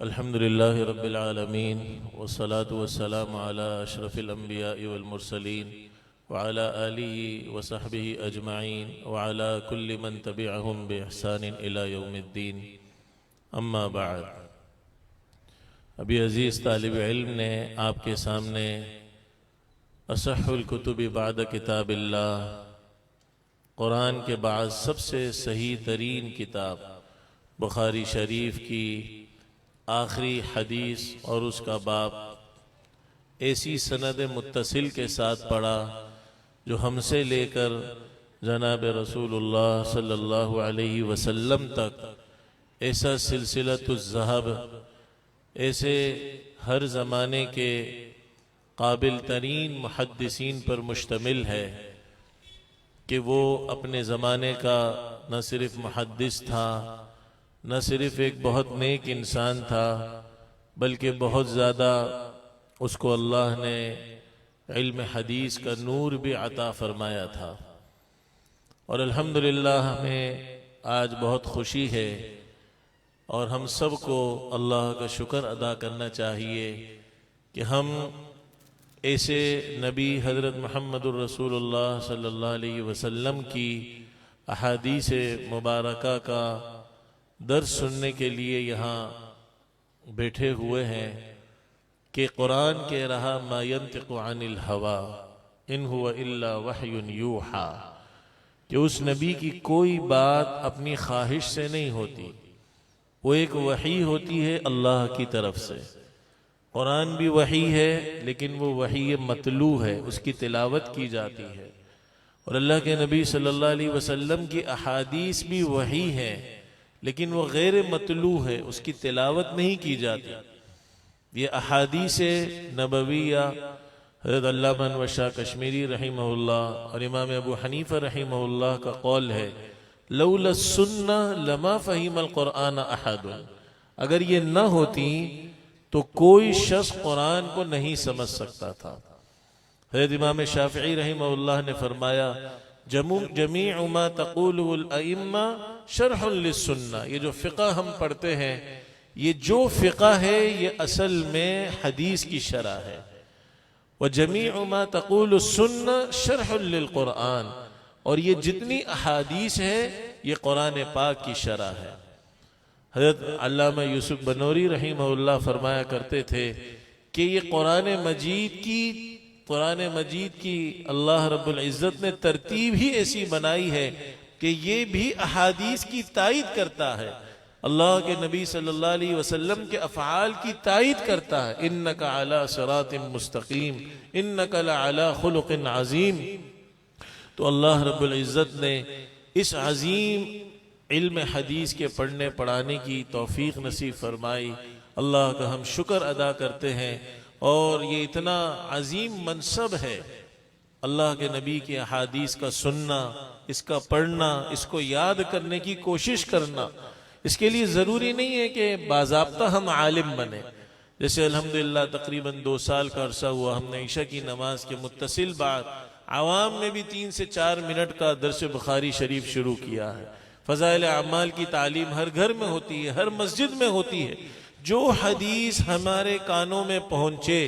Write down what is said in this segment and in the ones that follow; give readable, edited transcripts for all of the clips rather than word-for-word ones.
अल्हम्दुलिल्लाहि रब्बिल आलमीन वस्सलातु वस्सलामु अला अशरफिल अंबिया'i वल मुरसलीन व अला आलिहि व सहबिहि अजमाइन व अला कुल्लि मन तबिअहुम बि इहसानिन इला यौमिद्दीन। अम्मा बाद। अभी अज़ीज़ तालिब इल्म ने आपके सामने असहुल कुतुबि बाद किताबिल्लाह, कुरान के बाद सबसे सही तरीन किताब बुखारी शरीफ की आखिरी हदीस और उसका बाब ऐसी सनद मुत्तसिल के साथ पढ़ा जो हमसे लेकर जनाब रसूलुल्लाह सल्लल्लाहु अलैहि वसल्लम तक ऐसा सिलसिलतुज़्ज़हब, ऐसे हर ज़माने के काबिल तरीन मुहद्दिसीन पर मुश्तमिल है कि वो अपने ज़माने का न सिर्फ मुहद्दिस था, न सिर्फ एक बहुत नेक इंसान था, बल्कि बहुत ज़्यादा उसको अल्लाह ने इल्म हदीस का नूर भी अता फरमाया था। और अल्हम्दुलिल्लाह हमें आज बहुत खुशी है और हम सब को अल्लाह का शुक्र अदा करना चाहिए कि हम ऐसे नबी हज़रत मुहम्मदुर रसूलुल्लाह सल्लल्लाहु अलैहि वसल्लम की अहादीस मुबारका का दर्स सुनने के लिए यहाँ बैठे हुए हैं कि कुरान कह रहा मा यंतिक़ु अनिल हवा इन हुवा इल्ला वह्युन यूहा, कि उस नबी की कोई बात अपनी ख्वाहिश से नहीं होती, वो एक वही होती है अल्लाह की तरफ से। कुरान भी वही है लेकिन वो वही मतलू है, उसकी तिलावत की जाती है। और अल्लाह के नबी सल्लल्लाहु अलैहि वसल्लम की अहादीस भी वही है लेकिन वो गैर मतलू है, उसकी तिलावत नहीं की जाती। ये अहादीस नबविया हज़रत अल्लामा अनवर शाह कश्मीरी रहिमहुल्लाह और इमाम अबू हनीफा रहिमहुल्लाह का कौल है, लौला सुन्ना लमा फहीमल कुरान अहद, अगर ये न होती तो कोई शख्स कुरान को नहीं समझ सकता था। हज़रत इमाम शाफ़िई रहिमहुल्लाह ने फरमाया, जमीउ मा तक़ूलुल अइम्मा शरहुन लिस्सुन्ना, ये जो फ़िक़्ह हम पढ़ते हैं, ये जो फ़िक़्ह है ये असल में हदीस की शरह है। व जमीउ मा तक़ूलुस्सुन्ना शरहुन लिलकुरान, और ये जितनी अहादीस है ये कुरान पाक की शरह है। हज़रत अल्लामा यूसुफ बनूरी रहिमहुल्लाह फरमाया करते थे कि ये कुरान मजीद की अल्लाह रब्बुल इज़्ज़त ने तरतीब ही ऐसी बनाई है कि ये भी अहादीस की तायीद करता है, अल्लाह के नबी सल्लल्लाहु अलैहि वसल्लम के अफ़आल की तायीद करता है। इन्नका अला सिरातिन मुस्तकीम इन्नका लअला खुलुकिन अज़ीम। तो अल्लाह रब्बुल इज़्ज़त ने इस अज़ीम इल्म हदीस के पढ़ने पढ़ाने की तौफीक नसीब फरमाई। अल्लाह का हम शुक्र अदा करते हैं। और ये इतना अजीम मनसब है अल्लाह के नबी के अहादीस का सुनना, इसका पढ़ना, इसको याद करने की कोशिश करना। इसके लिए ज़रूरी नहीं है कि बाज़ाब्ता हम आलिम बने। जैसे अल्हम्दुलिल्लाह तकरीबन 2 साल का अरसा हुआ हमने ईशा की नमाज के मुत्तसिल बाद आवाम में भी 3 से 4 मिनट का दर्स बुखारी शरीफ शुरू किया है। फ़ज़ाइल अमाल की तालीम हर घर में होती है, हर मस्जिद में होती है। जो हदीस हमारे कानों में पहुंचे,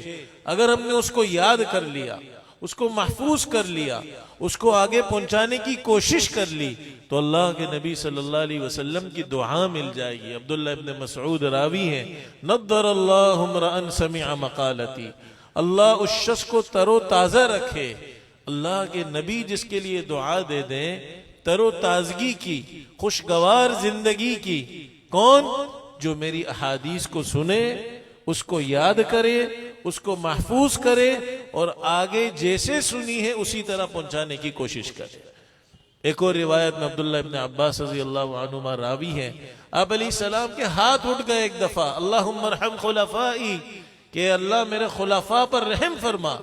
अगर हमने उसको याद कर लिया, उसको महफूज कर लिया, उसको आगे पहुंचाने की कोशिश कर ली, तो अल्लाह के नबी सल्लल्लाहु अलैहि वसल्लम की दुआ मिल जाएगी। अब्दुल्लाह इब्न मसऊद रावी हैं, नद्दरल्लाहु इम्रअन समिअ मक़ालती, अल्लाह उस शख्स को तरो ताज़ा रखे। अल्लाह के नबी जिसके लिए दुआ दे दें तरो ताजगी की, खुशगवार जिंदगी की, कौन? जो मेरी अहादीस को सुने, उसको याद करे, उसको महफूज करे और आगे जैसे सुनी है उसी तरह पहुंचाने की कोशिश करे। एक और रिवायत में अब्दुल्लाह इब्न अब्बास रज़ियल्लाहु अन्हुमा रावी हैं, आप अलैहिस्सलाम के हाथ उठ गए एक दफा, अल्लाहुम्मा रहम खुलफाई, के अल्लाह मेरे खुलफा पर रहम फरमा।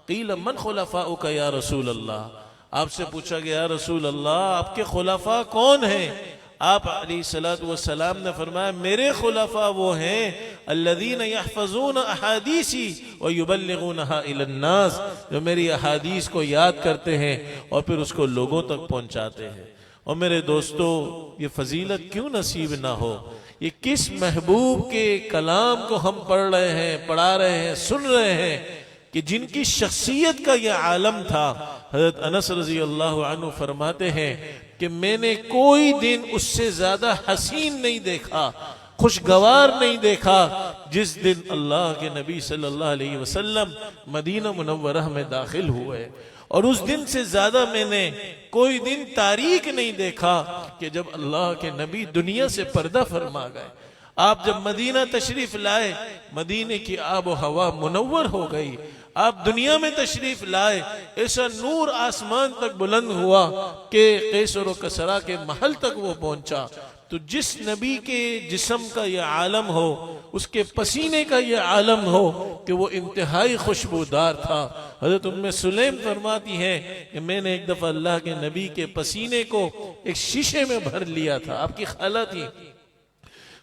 क़ील मन खुलफाउका या रसूल अल्लाह, आपसे पूछा गया रसूल अल्लाह आपके खुलफा कौन हैं? आप अलैहिस्सलातु वस्सलाम ने फरमाया मेरे खुलफा वो हैं अल्लज़ीना यहफ़ज़ून अहादीसी व युबल्लिगूनहा इलन्नास, जो मेरी अहादीस को याद करते हैं और फिर उसको लोगों तक पहुंचाते हैं। और मेरे दोस्तों, ये फजीलत क्यों नसीब ना हो ये किस महबूब के कलाम को हम पढ़ रहे हैं, पढ़ा रहे हैं, सुन रहे हैं कि जिनकी शख्सियत का यह आलम था। हज़रत अनस रज़ी अल्लाह अन्हु फरमाते हैं कि मैंने कोई दिन उससे ज्यादा हसीन नहीं देखा, खुशगवार नहीं देखा, जिस दिन अल्लाह के नबी सल्लल्लाहु अलैहि वसल्लम मदीना मुनव्वरह में दाखिल हुए। और उस दिन से ज्यादा मैंने कोई दिन तारीख नहीं देखा कि जब अल्लाह के नबी दुनिया से पर्दा फरमा गए। आप जब मदीना तशरीफ लाए, मदीने की आब व हवा मुनव्वर हो गई। आप दुनिया में तशरीफ लाए, ऐसा नूर आसमान तक बुलंद हुआ कि कैसर व कसरा के महल तक वो पहुंचा। तो जिस नबी के जिस्म का यह आलम हो, उसके पसीने का यह आलम हो कि वो इंतहाई खुशबूदार था। हज़रत उम्मे सुलैम फरमाती हैं कि मैंने एक दफा अल्लाह के नबी के पसीने को एक शीशे में भर लिया था। आपकी खाला थी,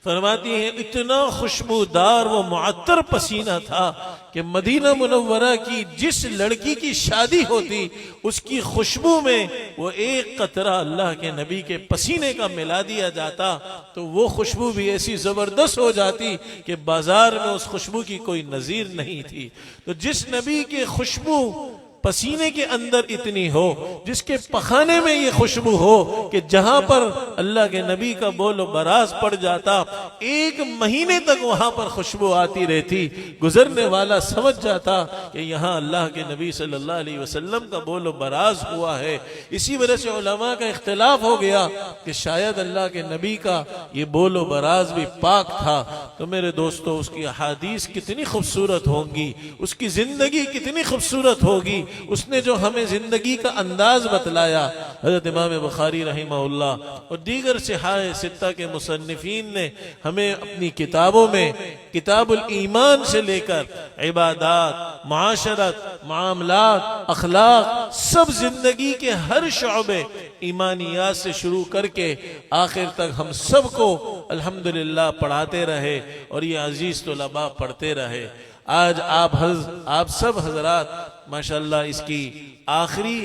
फरमाती है इतना खुशबूदार व मुअत्तर पसीना था कि मदीना मुनव्वरा की जिस लड़की की शादी होती उसकी खुशबू में वो एक कतरा अल्लाह के नबी के पसीने का मिला दिया जाता तो वो खुशबू भी ऐसी जबरदस्त हो जाती कि बाजार में उस खुशबू की कोई नजीर नहीं थी। तो जिस नबी के खुशबू पसीने के अंदर इतनी हो, जिसके पखाने में ये खुशबू हो कि जहां पर अल्लाह के नबी का बोलो बराज पड़ जाता, एक महीने तक वहां पर खुशबू आती रहती, गुजरने वाला समझ जाता कि यहाँ अल्लाह के नबी सल्लल्लाहु अलैहि वसल्लम का बोलो बराज हुआ है। इसी वजह से उलमा का इख्तिलाफ हो गया कि शायद अल्लाह के नबी का ये बोलो बराज भी पाक था। तो मेरे दोस्तों, उसकी अहादीस कितनी खूबसूरत होंगी, उसकी जिंदगी कितनी खूबसूरत होगी, उसने जो हमें जिंदगी का अंदाज बतलाया। हज़रत इमाम बुखारी रहमहुल्लाह और दीगर सिहाह सित्ता के मुसन्निफीन ने हमें अपनी किताबों में किताबुल ईमान से लेकर इबादात, मुआशरत, मामलात, अखलाक, सब जिंदगी के हर शौबे ईमानियात से शुरू करके आखिर तक हम सबको अल्हम्दुलिल्लाह पढ़ाते रहे और ये अजीज तुलबा पढ़ते रहे। आज आप सब हजरात माशाल्लाह इसकी आखिरी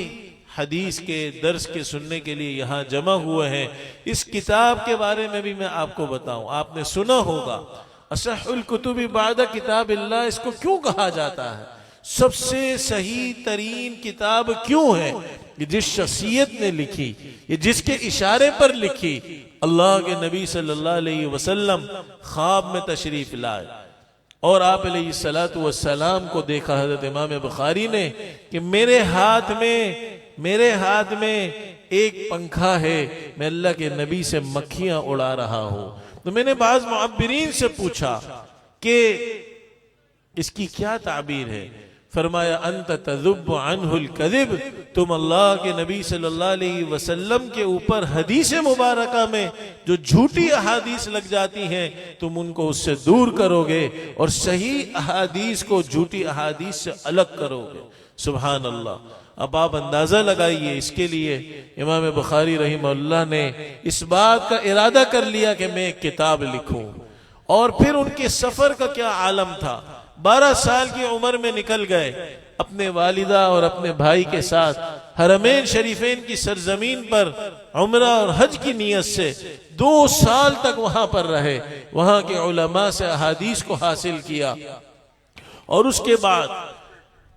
हदीस के दर्स के सुनने के लिए यहाँ जमा हुए हैं। इस किताब के बारे में भी मैं आपको बताऊं, आपने सुना होगा असहुल कुतुबी बादा किताबिल्लाह, इसको क्यों कहा जाता है, सबसे सही तरीन किताब क्यों है? ये जिस शख्सियत ने लिखी, ये जिसके इशारे पर लिखी, अल्लाह के नबी सल्लल्लाहु अलैहि वसल्लम ख्वाब में तशरीफ लाए और आप अलैहिस्सलातु वस्सलाम को देखा हज़रत इमाम बुखारी ने कि मेरे हाथ में एक पंखा है, मैं अल्लाह के नबी से मक्खियां उड़ा रहा हूं। तो मैंने बाज़ मुअब्बिरीन से पूछा कि इसकी क्या ताबीर है? फरमाया अंत तज़ुब्बु अन्हुल कज़िब, तुम अल्लाह के नबी सल्लल्लाहु अलैहि वसल्लम के ऊपर हदीस मुबारका में जो झूठी अहादीस लग जाती हैं तुम उनको उससे दूर करोगे और सही अहादीस को झूठी अहादीस से अलग करोगे। सुभान अल्लाह। अब आप अंदाजा लगाइए, इसके लिए इमाम बुखारी रहिमहुल्लाह ने इस बात का इरादा कर लिया कि मैं एक किताब लिखूं। और फिर उनके सफर का क्या आलम था। 12 साल की उम्र में निकल गए अपने वालिदा और अपने भाई के साथ हरमैन शरीफैन की सरजमीन पर उम्रा और हज की नीयत से 2 साल तक वहां पर रहे, वहां के उलमा से अहादीस को हासिल किया और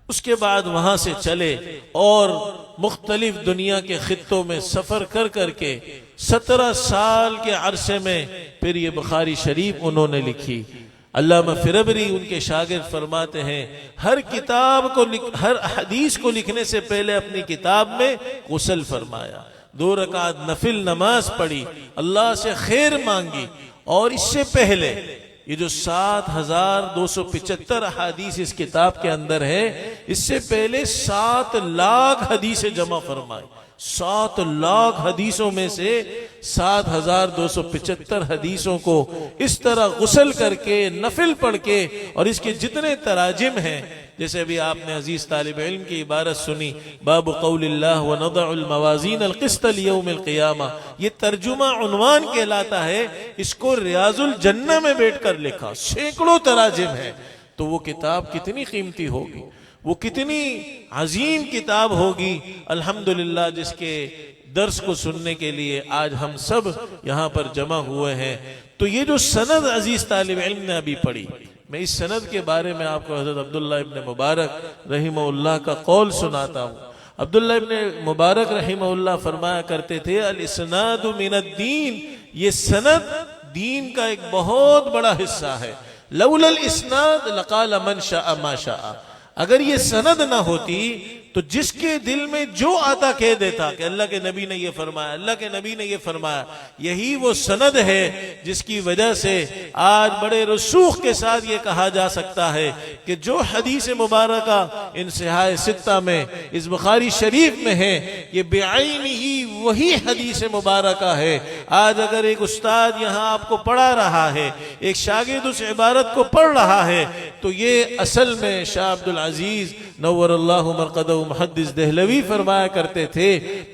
उसके बाद वहां से चले और मुख्तलिफ दुनिया के खित्तों में सफर कर करके 17 साल के अरसे में फिर ये बुखारी शरीफ उन्होंने लिखी। अल्लामा फिरबरी उनके शागिर्द फरमाते हैं हर हदीस को लिखने से पहले अपनी किताब में गुस्ल फरमाया, 2 रकात नफिल नमाज पढ़ी, अल्लाह से खैर मांगी और इससे पहले ये जो 7275 हदीस इस किताब के अंदर है, इससे पहले 7 लाख हदीसें जमा फरमाई। 7 लाख हदीसों में से 7275 हदीसों को इस तरह गुस्ल करके नफिल पढ़ के और इसके जितने तराजिम हैं, जैसे अभी आपने अजीज तालिब इल्म की इबारत सुनी बाब कौलिल्लाह व नदउल मवाजीन अल क़िस्त लियौमिल क़ियामा, ये तर्जुमा उन्वान कहलाता है। इसको रियाजुल जन्नह में बैठकर लिखा, सैकड़ों तराजिम है। तो वो किताब कितनी कीमती होगी, वो कितनी अजीम किताब होगी। अल्हम्दुलिल्लाह जिसके दर्स को सुनने के लिए आज हम सब यहाँ पर जमा हुए हैं। तो ये जो सनद अजीज तालिब इल्म ने अभी पढ़ी, मैं इस सनद के बारे में आपको हज़रत अब्दुल्लाह इब्न मुबारक रहिमहुल्लाह का कौल सुनाता हूँ। अब्दुल्लाह इब्न मुबारक रहिमहुल्लाह फरमाया करते थे, अल इस्नादु मिनद्दीन, ये सनद दीन का एक बहुत बड़ा हिस्सा है। लौलल इस्नाद लकाल मन शाअ मा शाअ, अगर ये सनद ना होती तो जिसके दिल में जो आता कह देता कि अल्लाह के नबी ने ये फरमाया, अल्लाह के नबी ने ये फरमाया। यही वो सनद है जिसकी वजह से आज बड़े रसूख के साथ ये कहा जा सकता है कि जो हदीस मुबारका इन सिहाए सित्ता में इस बुखारी शरीफ में है, ये बेआईन ही वही हदीस मुबारका है। आज अगर एक उस्ताद यहाँ आपको पढ़ा रहा है, एक शागिर्द उस इबारत को पढ़ रहा है, तो ये असल में शाह अब्दुल अजीज नव्वरल्लाहु मरक़दहु मुहद्दिस देहलवी फरमाया करते थे,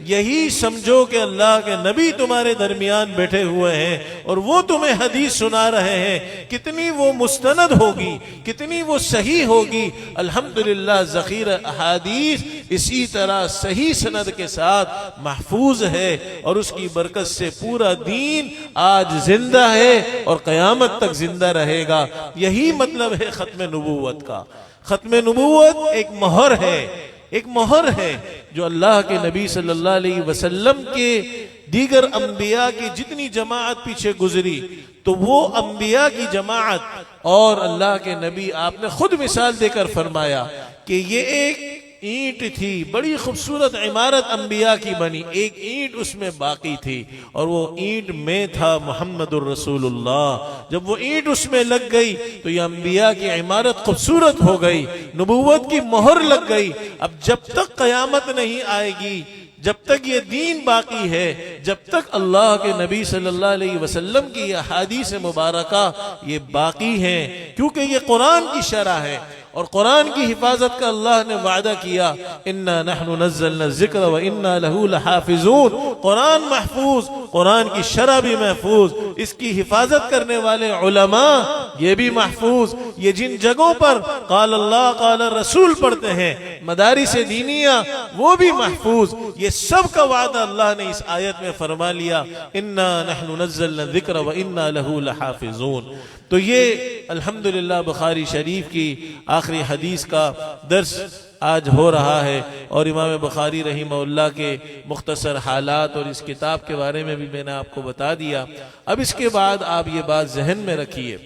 यही समझो कि अल्लाह के नबी तुम्हारे दरमियान बैठे हुए हैं और वो तुम्हें हदीस सुना रहे हैं। कितनी वो मुस्तनद होगी, कितनी वो सही होगी। अल्हम्दुलिल्लाह ज़ख़ीरा अहादीस इसी तरह सही सनद के साथ महफूज है और उसकी बरकत से पूरा दीन आज जिंदा है और क़यामत तक जिंदा रहेगा। यही मतलब है ख़त्म नबूवत का। ख़त्म नबूवत एक मोहर है, एक मोहर है जो अल्लाह के नबी सल्लल्लाहु अलैहि वसल्लम के दीगर अंबिया की जितनी जमाअत पीछे गुजरी, तो वो अंबिया की जमाअत और अल्लाह के नबी, आपने खुद मिसाल देकर फरमाया कि ये एक ईंट थी, बड़ी खूबसूरत इमारत अंबिया की बनी, एक ईंट उसमें बाकी थी और वो ईंट में था मुहम्मदुर रसूलुल्लाह। जब वो ईंट उसमें लग गई तो ये अंबिया की इमारत खूबसूरत हो गई, नबूवत की मोहर लग गई। अब जब तक कयामत नहीं आएगी, जब तक ये दीन बाकी है, जब तक अल्लाह के नबी सल्लल्लाहु अलैहि वसल्लम की अहादीस मुबारका ये बाकी हैं, क्योंकि ये कुरान की शरह है और कुरान की हिफाजत का अल्लाह ने वादा किया, इन्ना नहनु नज़्ज़लना ज़िक्र व इन्ना लहू लहाफ़िज़ून। कुरान महफूज, कुरान की शरह भी महफूज, इसकी हिफाजत करने वाले उलमा ये भी महफूज। ये जिन जगहों पर क़ाल अल्लाह क़ाल रसूल पढ़ते हैं, मदारिस दीनिया, वो भी महफूज। ये सब का वादा अल्लाह ने इस आयत में फरमा लिया, इन्ना नहनु नज़्ज़लना ज़िक्र व इन्ना लहू लहाफ़िज़ून। तो ये अल्हम्दुलिल्लाह बुखारी शरीफ की आखिरी हदीस का दर्स आज हो रहा है और इमाम बुखारी रहीमहुल्लाह के मुख्तसर हालात और इस किताब के बारे में भी मैंने आपको बता दिया। अब इसके बाद आप ये बात जहन में रखिए,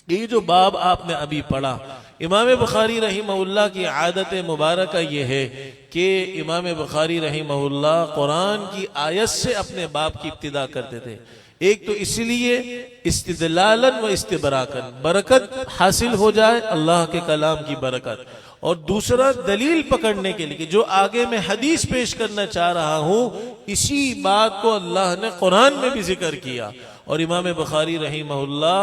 ये जो बाब आपने अभी पढ़ा, इमाम बुखारी रहीमहुल्लाह की आदत मुबारक ये है कि इमाम बुखारी रहीमहुल्लाह कुरान की आयत से अपने बाब की इब्तिदा करते थे। एक तो इसलिए इस्तिदलालन व इस्तिबराकन, बरकत हासिल हो जाए अल्लाह के कलाम की बरकत, और दूसरा दलील पकड़ने के लिए कि जो आगे मैं हदीस पेश करना चाह रहा हूं, इसी बात को अल्लाह ने कुरान में भी जिक्र किया। और इमाम बुखारी रहीमहुल्लाह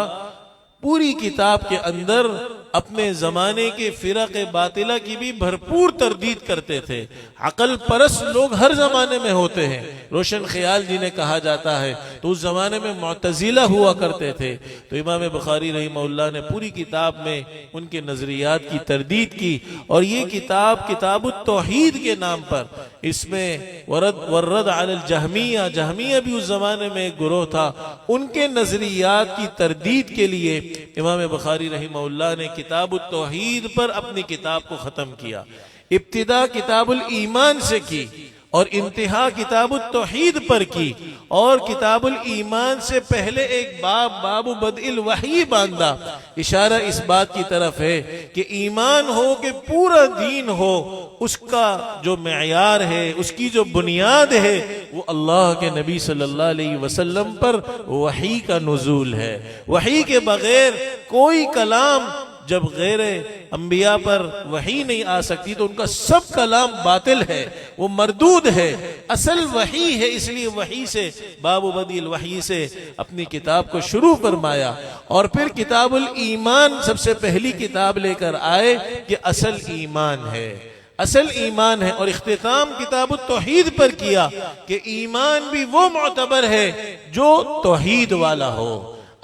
पूरी किताब के अंदर अपने जमाने के फिरक बातिला की भी भरपूर तरदीद करते थे। अकल परस्त लोग हर जमाने में होते हैं, रोशन ख्याल जिन्हें कहा जाता है, तो उस जमाने में मुअतजिला हुआ करते थे। तो इमाम बुखारी रहीमहुल्लाह ने पूरी किताब में उनके नजरियात की तरदीद की और ये किताब किताबुत तौहीद के नाम पर, इसमें वर्रद अलल जहमिया, जहमिया भी उस जमाने में एक गुरोह था, उनके नजरियात की तरदीद के लिए इमाम बुखारी रहीमहुल्लाह ने किताबुत तौहीद पर अपनी किताब को खत्म किया। इब्तिदा किताबुल ईमान से की और इंतहा किताबुत तौहीद पर की, और किताबुल ईमान से पहले एक बाबु बदइल वही बांधा। इशारा इस बात की तरफ है कि ईमान हो कि पूरा दीन हो, उसका जो मेयार है, उसकी जो बुनियाद है, वो अल्लाह के नबी सल्लल्लाहु अलैहि वसल्लम पर वही का नुज़ूल है। वही के बगैर कोई कलाम, जब गैर अंबिया पर वही नहीं आ सकती तो उनका सब कलाम बातिल है, वो मरदूद है। असल वही है, इसलिए वही से, बाबु बदील वही से अपनी किताब को शुरू फरमाया और फिर किताबुल ईमान सबसे पहली किताब लेकर आए कि असल ईमान है, असल ईमान है। और इख्तिताम किताबुत तौहीद पर किया कि ईमान भी वो मोतबर है जो तौहीद वाला हो।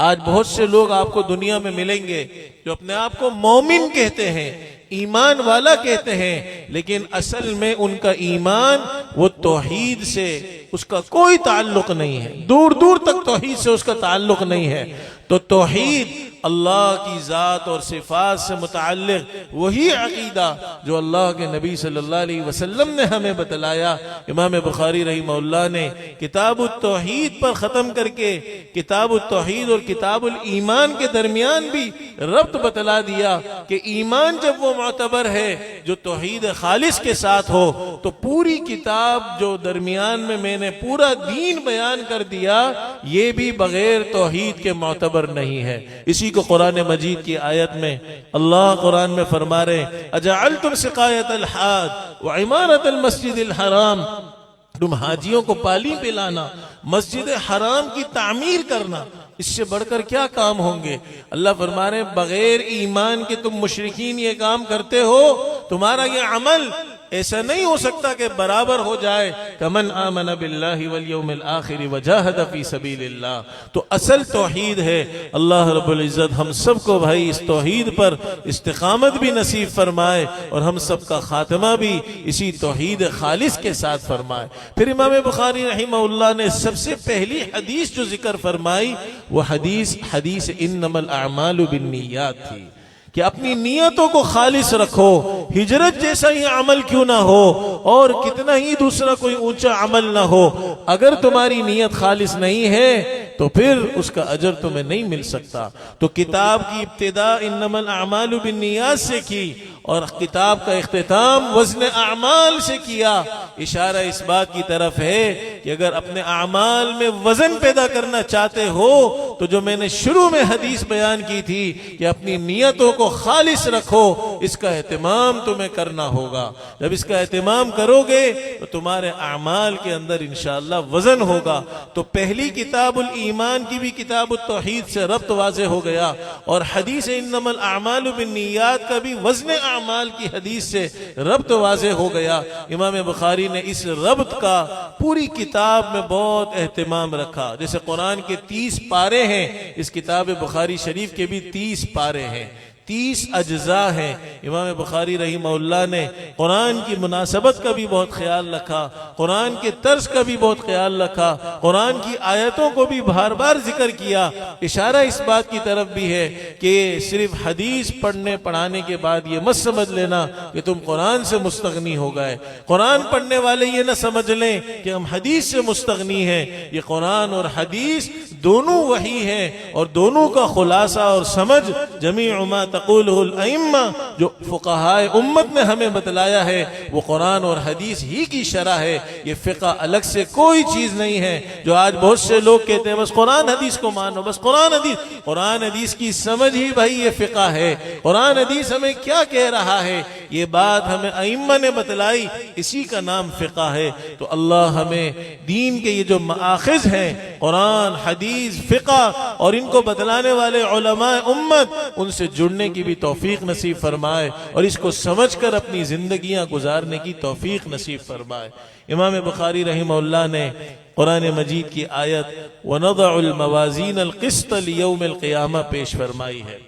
आज बहुत से लोग आपको दुनिया में मिलेंगे जो अपने आप को मोमिन कहते हैं, ईमान वाला कहते हैं, लेकिन असल में उनका ईमान वो तौहीद से उसका कोई ताल्लुक नहीं है, दूर दूर तक तौहीद से उसका ताल्लुक नहीं है। तो तौहीद अल्लाह की ज़ात और सिफ़ात से मुतअल्लिक़ वही अक़ीदा जो अल्लाह के नबी सल्लल्लाहु अलैहि वसल्लम ने हमें बतलाया। इमाम बुखारी रहमहुल्लाह ने किताबुत तौहीद पर ख़त्म करके किताबुत तौहीद और किताबुल ईमान के दरमियान भी रब्त बतला दिया कि ईमान जब वो मोतबर है जो तौहीद खालिस के साथ हो, तो पूरी किताब जो दरमियान में मैंने पूरा दीन बयान कर दिया, ये भी बगैर तौहीद के मोतबर नहीं है। इसी को कुरान मजीद की आयत में अल्लाह कुरान में फरमा रहे, अजअलतुम सिकायतल हाज व इमारतल मस्जिदिल हराम, तुम हाजियों को पाली पिलाना, मस्जिद हराम की तामीर करना, इससे बढ़कर क्या काम होंगे। अल्लाह फरमा रहे बगैर ईमान के तुम मुशरिकीन ये काम करते हो, तुम्हारा ये अमल ऐसा नहीं हो सकता कि बराबर हो जाए कमन आमन बिल्लाहि वल यौमिल आखिर वजाहद फी सबीलिल्लाह। तो असल तौहीद है। अल्लाह रब्बुल इज्जत हम सबको भाई इस तौहीद पर इस्तिकामत भी नसीब फरमाए और हम सबका खात्मा भी इसी तौहीद खालिस के साथ फरमाए। फिर इमाम बुखारी रहमहुल्लाह ने सबसे पहली हदीस जो जिक्र फरमाई वो हदीस इन्नमल अअमालु बिन्नियात थी कि अपनी नियतों को खालिस रखो, हिजरत जैसा ही अमल क्यों ना हो और कितना ही दूसरा कोई ऊंचा अमल ना हो, अगर तुम्हारी नियत खालिस नहीं है तो फिर उसका अजर तुम्हें नहीं मिल सकता। तो किताब की इब्तिदा इन्नमल अअमालु बिन्नियात से की और किताब का इख्तिताम वज़्न अमाल से किया। इशारा इस बात की तरफ है कि अगर अपने अमाल में वजन पैदा करना चाहते हो तो जो मैंने शुरू में हदीस बयान की थी कि अपनी नियतों को खालिस रखो, इसका एहतमाम तुम्हें करना होगा। जब इसका एहतमाम करोगे तो तुम्हारे अमाल के अंदर इंशाअल्लाह वजन होगा। तो पहली किताबुल ईमान की भी किताबुत तौहीद से रब्त वाज़े हो गया और हदीस इन्नमल अअमालु बिन्नियात का भी वज़्न अमाल की हदीस से रब्त वाज़े हो गया। इमाम बुखारी ने इस रब्त का पूरी किताब में बहुत एहतमाम रखा। जैसे कुरान के 30 पारे हैं, इस किताब बुखारी शरीफ के भी 30 पारे हैं, 30 अज्जा हैं। इमाम बुखारी रहमहुल्लाह ने कुरान की मुनासबत का भी बहुत ख्याल रखा, कुरान के तर्ज का भी बहुत ख्याल रखा, कुरान की आयतों को भी बार बार जिक्र किया। इशारा इस बात की तरफ भी है कि सिर्फ हदीस पढ़ने पढ़ाने के बाद ये मत समझ लेना कि तुम कुरान से मुस्तगनी हो गए। कुरान पढ़ने वाले ये न समझ लें कि हम हदीस से मुस्तगनी हैं। ये कुरान और हदीस दोनों वही हैं और दोनों का खुलासा और समझ जमीउ मा तक़ूलुहुल अइम्मा जो फुक़हाए उम्मत ने हमें बतलाया है वो कुरान और हदीस ही की शरह है। ये फ़िक़्ह अलग से कोई चीज़ नहीं है। जो आज बहुत से लोग कहते हैं बस कुरान हदीस को मानो, बस कुरान हदीस की समझ ही भाई ये फ़िक़्ह है। कुरान हदीस हमें क्या कह रहा है ये बात हमें अइम्मा ने बतलाई, इसी का नाम फ़िक़्ह है। तो अल्लाह हमें दीन के ये जो माखिज़ हैं कुरान हदीस फ़िक़्ह और इनको बतलाने वाले उलमाए उम्मत उनसे जुड़ने की भी तौफीक नसीब फरमाए और इसको समझकर अपनी जिंदगियां गुजारने की तौफीक नसीब फरमाए। इमाम बुखारी रहमहुल्लाह ने कुरान मजीद की आयत वनज़उल मवाज़ीन अल क़िस्त लियौमिल क़ियामा पेश फरमाई है।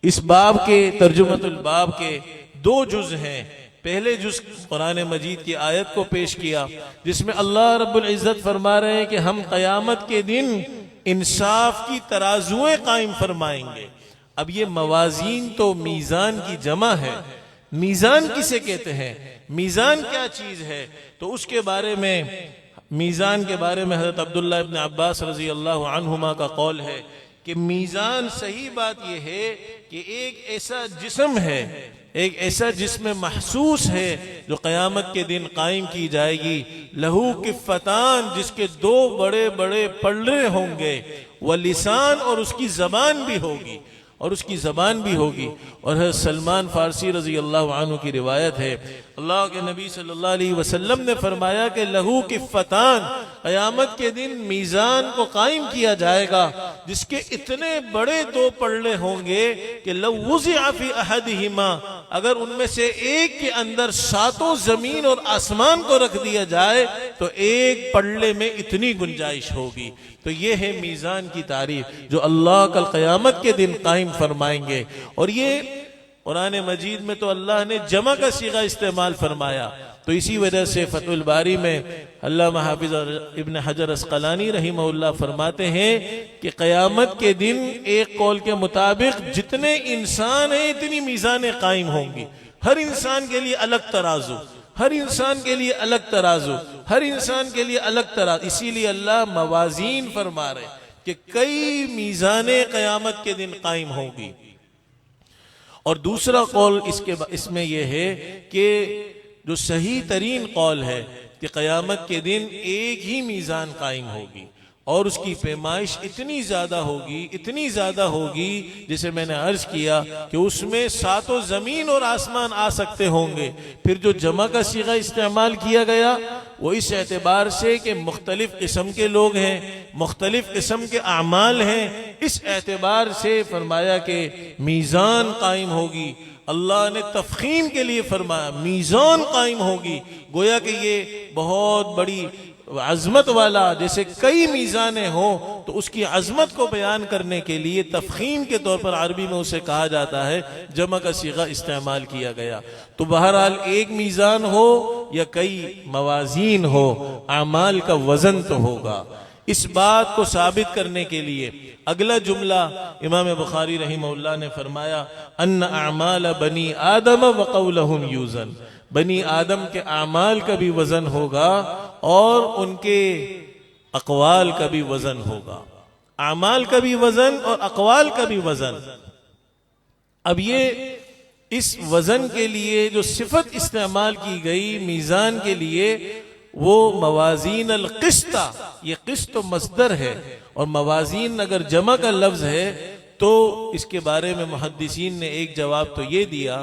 इस बाब के तर्जुमतुल बाब के 2 जुज़ हैं। पहले जुज़ कुरान मजीद की आयत को पेश किया जिसमें अल्लाह रब्बुल इज़्ज़त फरमा रहे हैं कि हम क़यामत के दिन इंसाफ की तराजुएं कायम फरमाएंगे। अब ये मवाज़ीन तो मीज़ान की जमा है। मीज़ान किसे कहते हैं, मीज़ान क्या चीज़ है, तो उसके बारे में मीज़ान के बारे में हज़रत अब्दुल्लाह इब्न अब्बास रज़ी अल्लाहु अन्हुमा का कौल है कि मीज़ान सही बात यह है कि एक ऐसा जिस्म है, एक ऐसा जिस्म महसूस है जो क़यामत के दिन कायम की जाएगी। लहू किफ़्फ़तान, जिसके 2 बड़े बड़े पल्ले होंगे, व लिसान, और उसकी ज़बान भी होगी और है सलमान फारसी रजी अल्लाह अन्हु की रिवायत है अल्लाह के नबी सल्लल्लाहु अलैहि वसल्लम ने फरमाया कि लहू किफ़्फ़तान, क़यामत के दिन मीज़ान को कायम किया जाएगा जिसके इतने बड़े 2 पल्ले होंगे कि लौ वुज़िअ फ़ी अहदिहिमा, अगर उनमें से एक के अंदर 7 ज़मीन और आसमान को रख दिया जाए तो एक पल्ले में इतनी गुंजाइश होगी। तो ये है मीज़ान की तारीफ जो अल्लाह कल क़यामत के दिन कायम फरमाएंगे। और ये कुरान मजीद में तो अल्लाह ने जमा का सीगा इस्तेमाल फरमाया। तो इसी वजह से फतहुल बारी में अल्लामा हाफिज इब्न हजर अस्कलानी रहिमहुल्लाह फरमाते हैं कि क़यामत के दिन एक कौल के मुताबिक जितने इंसान हैं इतनी मीज़ानें कायम होंगी। हर इंसान के लिए अलग तराजू, हर इंसान के लिए अलग तराजू, हर इंसान के लिए अलग तराजू। इसीलिए अल्लाह मवाजीन फरमा रहे कि कई मीज़ानें क़यामत के दिन कायम होंगी। और दूसरा कौल इसमें यह है कि जो सही तरीन कौल है कि क़यामत के दिन एक ही मीज़ान कायम होगी और उसकी पैमाइश इतनी ज़्यादा होगी, इतनी ज़्यादा होगी, जैसे मैंने अर्ज किया कि उसमें सातों ज़मीन और आसमान आ सकते होंगे। फिर जो जमा का सीगा इस्तेमाल किया गया वो इस एतबार से कि मुख्तलिफ किस्म के लोग हैं, मुख्तलिफ किस्म के अमाल हैं, इस एतबार से फरमाया कि मीज़ान कायम होगी। अल्लाह ने तफखीम के लिए फरमाया मीज़ान कायम होगी, गोया कि ये बहुत बड़ी अजमत वाला, जैसे कई मीज़ानें हो तो उसकी अजमत को बयान करने के लिए तफखीम के तौर पर अरबी में उसे कहा जाता है, जमा का सीगा इस्तेमाल किया गया। तो बहरहाल एक मीज़ान हो या कई मवाजीन हो, अमाल का वजन तो होगा। इस बात को साबित करने के लिए अगला जुमला इमाम बुखारी रहिमहुल्लाह ने फरमाया, अन्न अमाल बनी आदम व क़ौलहुम यूज़न, बनी आदम के अमाल का भी वजन होगा और उनके अक़वाल का भी वजन होगा। अमाल का भी वजन और अक़वाल का भी वजन। अब ये इस वजन के लिए जो सिफत इस्तेमाल की गई मीज़ान के लिए वो मवाजीन अल क़िस्ता, ये क़िस्त तो मस्दर है और मवाजीन अगर जमा का लफ्ज़ है तो इसके बारे में मुहद्दिसीन ने एक जवाब तो ये दिया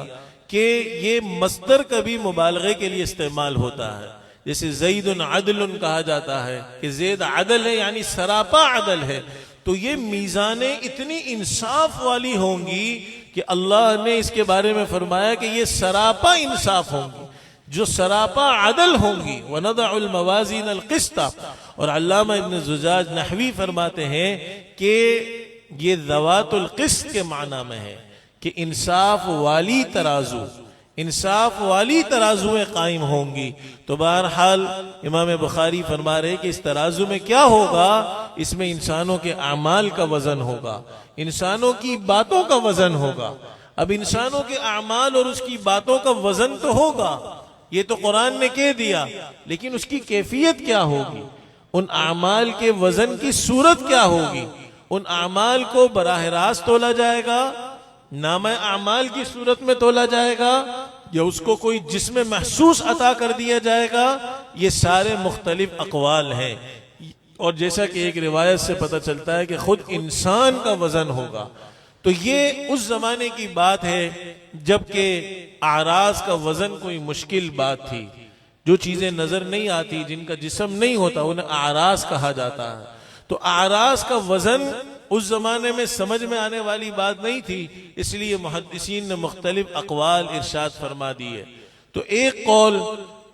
कि ये मस्दर कभी मुबालगे के लिए इस्तेमाल होता है। जैसे ज़ैदुन अदलुन कहा जाता है कि ज़ैद अदल है, यानी सरापा अदल है। तो ये मीज़ानें इतनी इंसाफ वाली होंगी कि अल्लाह ने इसके बारे में फरमाया कि ये सरापा इंसाफ होंगी, जो सरापा अदल होंगी। वनदउल मवाज़ीन अल क़िस्ता। और अल्लामा इब्न ज़ुजाज नहवी फरमाते हैं कि ये ज़वातुल क़िस्त के माना में है कि इंसाफ वाली तराजू, इंसाफ वाली तराजुएं कायम होंगी। तो बहरहाल इमाम बुखारी फरमा रहे कि इस तराजू में क्या होगा, इसमें इंसानों के अमाल का वजन होगा, इंसानों की बातों का वजन होगा। अब इंसानों के अमाल और उसकी बातों का वजन तो होगा, ये तो कुरान ने कह दिया, लेकिन उसकी कैफियत क्या होगी, उन अमाल के वजन की सूरत क्या होगी। उन अमाल को बराह रास्त तोला जाएगा, नामा अमाल की सूरत में तोला जाएगा, या उसको कोई जिस्म महसूस अता कर दिया जाएगा। ये सारे मुख्तलिफ अक़वाल हैं। और जैसा कि एक रिवायत से पता चलता है कि खुद इंसान का वजन होगा। तो ये उस जमाने की बात है जबकि आराज का वजन कोई मुश्किल बात थी। जो चीजें नजर नहीं आती, जिनका जिस्म नहीं होता, उन्हें आराज कहा जाता है। तो आराज का वजन उस जमाने में समझ में आने वाली बात नहीं थी, इसलिए मुहद्दिसीन ने मुख्तलिफ अक़वाल इरशाद फरमा दिए। तो एक कौल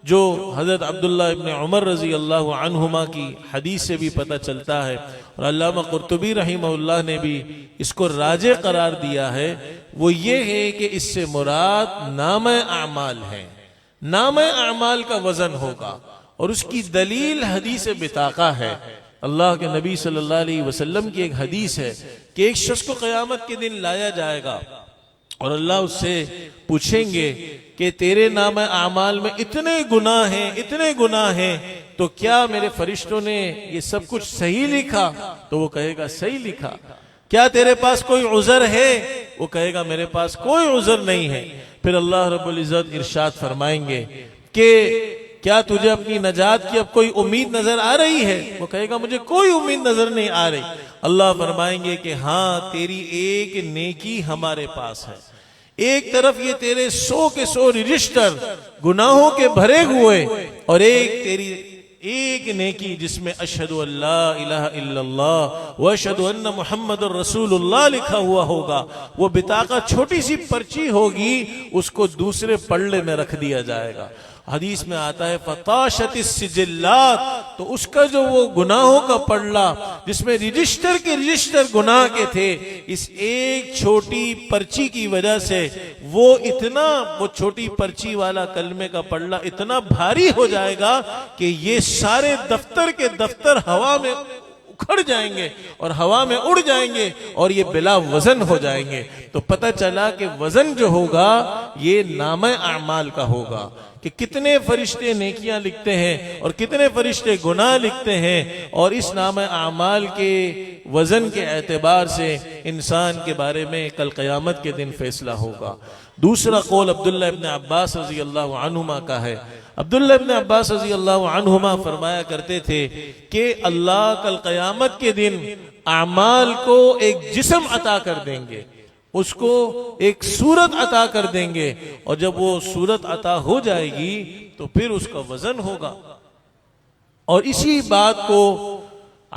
जो हज़रत अब्दुल्लाह इब्न उमर रज़ी अल्लाह अन्हुमा की हदीस से भी पता चलता है, और अल्लामा कुर्तुबी रहिमहुल्लाह ने भी इसको राजे करार दिया है, वो ये है कि इससे मुराद नामे अमाल है। नामे अमाल का वजन होगा और उसकी दलील हदीस बिताका है। अल्लाह के नबी सल्लल्लाहु अलैहि वसल्लम की एक हदीस है कि एक शख्स को क़यामत के दिन लाया जाएगा और अल्लाह उससे पूछेंगे कि तेरे नाम आमाल में इतने गुनाह हैं, इतने गुनाह हैं, तो क्या मेरे फरिश्तों ने ये सब कुछ सही लिखा? तो वो कहेगा सही लिखा। क्या तेरे पास कोई उज़र है? वो कहेगा मेरे पास कोई उज़र नहीं है। फिर अल्लाह रब्बुल इज़्ज़त इरशाद फरमाएंगे कि क्या तुझे अपनी नजात की अब कोई उम्मीद नजर आ रही है? वो कहेगा मुझे कोई उम्मीद नजर नहीं आ रही। अल्लाह फरमाएंगे कि हाँ, तेरी एक नेकी हमारे पास है। एक तरफ ये तेरे 100 के 100 रजिस्टर गुनाहों के भरे हुए, और एक तेरी एक नेकी जिसमें अशहदु अल्ला इलाहा इल्लल्लाह व अशहदु अन्ना मुहम्मदुर रसूलुल्लाह लिखा हुआ होगा। वो बिताका छोटी सी पर्ची होगी, उसको दूसरे पल्ले में रख दिया जाएगा हदीस में आता है फताशतिस सिजिल्लात, तो उसका जो वो गुनाहों का पल्ला जिसमें रजिस्टर के रजिस्टर गुनाह के थे, इस एक छोटी पर्ची की वजह से वो छोटी पर्ची वाला कलमे का पल्ला इतना भारी हो जाएगा कि ये सारे दफ्तर के दफ्तर हवा में उखड़ जाएंगे और हवा में उड़ जाएंगे और ये बिला वजन हो जाएंगे। तो पता चला कि वजन जो होगा ये नामे अमाल का होगा, कि कितने फरिश्ते नेकियां लिखते हैं और कितने फरिश्ते गुनाह लिखते हैं, और इस नामे अमाल के वजन के एतबार से इंसान के बारे में कल क़यामत के दिन फैसला होगा। दूसरा कौल अब्दुल्लाह इब्न अब्बास रज़ी अल्लाह अन्हुमा का है। अब्दुल्लाह इब्न अब्बास रज़ी अल्लाह अन्हुमा फरमाया करते थे कि अल्लाह कल क़यामत के दिन अमाल को एक जिस्म अता कर देंगे, उसको एक सूरत अता कर देंगे, और जब वो सूरत अता हो जाएगी तो फिर उसका वजन होगा। और इसी बात को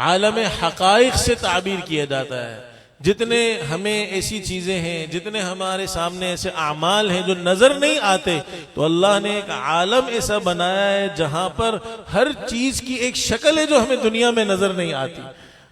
आलम हक़ाइक़ से ताबीर किया जाता है। जितने हमें ऐसी चीजें हैं, जितने हमारे सामने ऐसे आमाल हैं जो नजर नहीं आते, तो अल्लाह ने एक आलम ऐसा बनाया है जहां पर हर चीज की एक शक्ल है जो हमें दुनिया में नजर नहीं आती।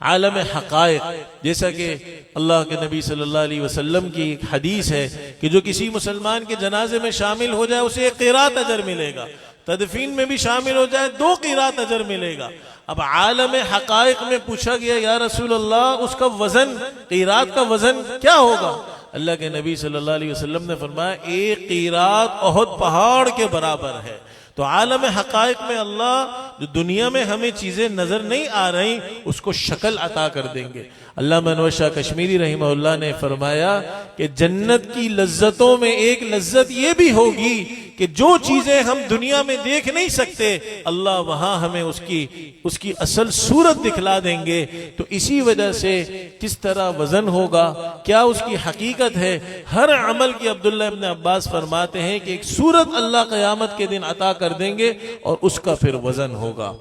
आलम हक़ाइक़, जैसा कि अल्लाह के नबी सल्लल्लाहु अलैहि वसल्लम की एक हदीस है कि जो किसी मुसलमान के जनाजे में शामिल हो जाए उसे एक क़िरात अजर मिलेगा, तदफीन में भी शामिल हो जाए 2 क़िरात अजर मिलेगा। अब आलम हक़ाइक़ में पूछा गया, या रसूल अल्लाह उसका वजन, क़िरात का वजन क्या होगा? अल्लाह के नबी सल्लल्लाहु अलैहि वसल्लम ने फरमाया, एक क़िरात उहद पहाड़ के बराबर है। तो आलम हक़ाइक़ में अल्लाह जो दुनिया में हमें चीजें नजर नहीं आ रही उसको शक्ल अता कर देंगे। अल्लामा अनवर शाह कश्मीरी रहमहुल्लाह ने फरमाया कि जन्नत की लज्जतों में एक लज्जत ये भी होगी कि जो चीजें हम दुनिया में देख नहीं सकते, अल्लाह वहां हमें उसकी असल सूरत दिखला देंगे। तो इसी वजह से किस तरह वजन होगा, क्या उसकी हकीकत है, हर अमल की अब्दुल्लाह इब्न अब्बास फरमाते हैं कि एक सूरत अल्लाह क़यामत के दिन अता कर देंगे और उसका फिर वजन होगा।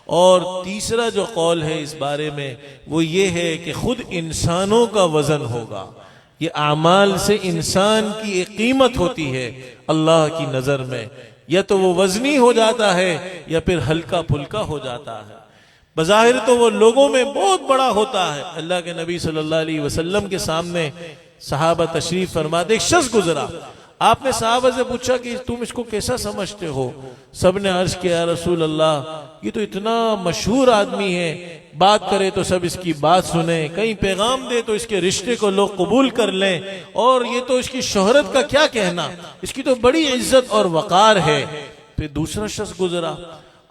और तीसरा जो कौल है इस बारे में वो ये है कि खुद इंसानों का वजन होगा। ये आमाल से इंसान की एक कीमत होती है अल्लाह की नजर में, या तो वो वजनी हो जाता है या फिर हल्का फुल्का हो जाता है। बज़ाहिर तो वो लोगों में बहुत बड़ा होता है। अल्लाह के नबी सल्लल्लाहु अलैहि वसल्लम के सामने सहाबा तशरीफ फरमाते, एक शख्स गुजरा, आपने सहाबा से पूछा कि तुम इसको कैसा समझते हो? सबने अर्ज किया, रसूल अल्लाह ये तो इतना मशहूर आदमी है, बात करे तो सब इसकी बात सुने, कहीं पैगाम दे तो इसके रिश्ते को लोग कबूल कर लें, और ये तो इसकी शोहरत का क्या कहना, इसकी तो बड़ी इज्जत और वकार है। फिर दूसरा शख्स गुजरा,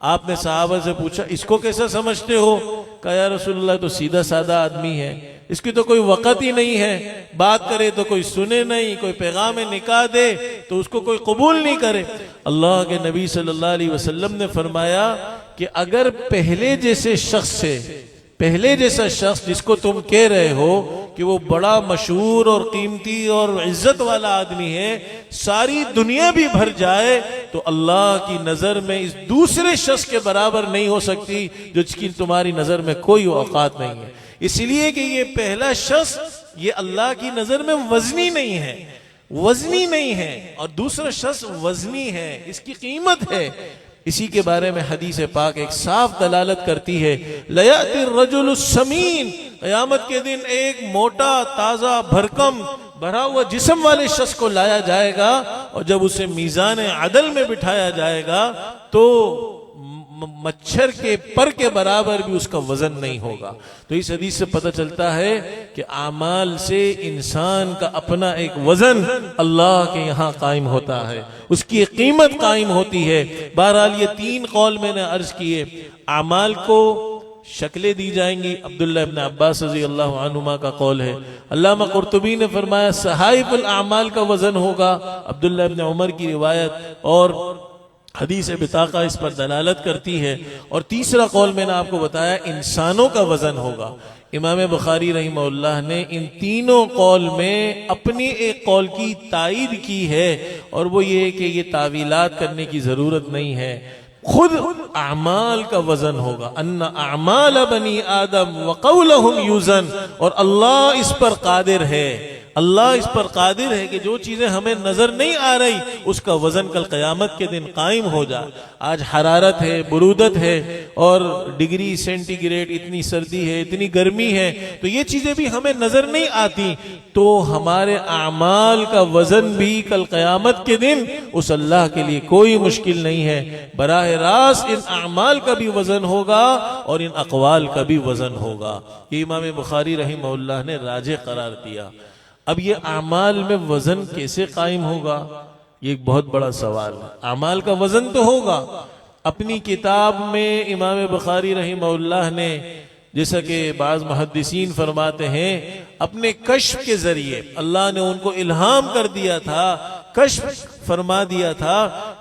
आपने सहाबा से पूछा इसको कैसा समझते हो? कहा, या रसूलल्लाह तो सीधा साधा आदमी है, इसकी तो कोई वक़्त ही नहीं है, बात करे तो कोई सुने नहीं, कोई पैगाम निकाह दे तो उसको कोई कबूल नहीं करे। अल्लाह के नबी सल्लल्लाहु अलैहि वसल्लम ने फरमाया कि अगर पहले जैसा शख्स जिसको तुम कह रहे हो कि वो बड़ा मशहूर और कीमती और इज्जत वाला आदमी है, सारी दुनिया भी भर जाए तो अल्लाह की नजर में इस दूसरे शख्स के बराबर नहीं हो सकती जो जिसकी तुम्हारी नजर में कोई औकात नहीं है। इसलिए कि ये पहला शख्स ये अल्लाह की नजर में वजनी नहीं है और दूसरा शख्स वजनी है, इसकी कीमत है। इसी के बारे में हदीस पाक एक साफ दलालत करती है, लयाति रजुलुस समीन, क़यामत के दिन एक मोटा ताजा भरकम भरा हुआ जिस्म वाले शख्स को लाया जाएगा, और जब उसे मीज़ान अदल में बिठाया जाएगा तो मच्छर के पर के बराबर भी उसका वजन नहीं होगा। तो इस हदीस से पता चलता है कि आमाल से इंसान का अपना एक वजन अल्लाह के यहाँ कायम होता है, उसकी एक कीमत कायम होती है। बहरहाल ये 3 कौल मैंने अर्ज किए। आमाल को शक्लें दी जाएंगी, अब्दुल्लाह इब्न अब्बास रज़ी अल्लाह अन्हुमा का कौल है। अल्लामा कुर्तुबी ने फरमाया सहाइफुल आमाल का वजन होगा, अब्दुल्लाह इब्न उमर की रिवायत और हदीस बिताका इस पर दलालत करती है। और तीसरा कौल मैंने आपको बताया इंसानों का वजन होगा। इमाम बुखारी रहमहुल्लाह ने इन तीनों कौल में अपनी एक कौल की तायीद की है, और वो ये कि ये तावीलात करने की जरूरत नहीं है, खुद अमाल का वजन होगा। अन्ना अमाल बनी आदम व कौलहुम यूज़न, और अल्लाह इस पर कादिर है, अल्लाह इस पर कादिर है कि जो चीजें हमें नजर नहीं आ रही उसका वजन कल क़यामत के दिन कायम हो जाए। आज हरारत है, बुरूदत है और डिग्री सेंटीग्रेड, इतनी सर्दी है, इतनी गर्मी है, तो ये चीजें भी हमें नजर नहीं आती, तो हमारे आमाल का वजन भी कल क़यामत के दिन उस अल्लाह के लिए कोई मुश्किल नहीं है। बराह रास्त इन आमाल का भी वजन होगा और इन अक़वाल का भी वजन होगा। ये इमाम बुखारी रहिमहुल्लाह ने राजे करार दिया। अब ये आमाल में वजन कैसे कायम होगा, ये एक बहुत बड़ा सवाल है। आमाल का वजन तो होगा। अपनी किताब में इमाम बुखारी रहिमहुल्लाह ने, जैसा कि बाज़ मुहद्दिसीन फरमाते हैं, अपने कश्फ के जरिए अल्लाह ने उनको इल्हाम कर दिया था, कश्फ फरमा दिया था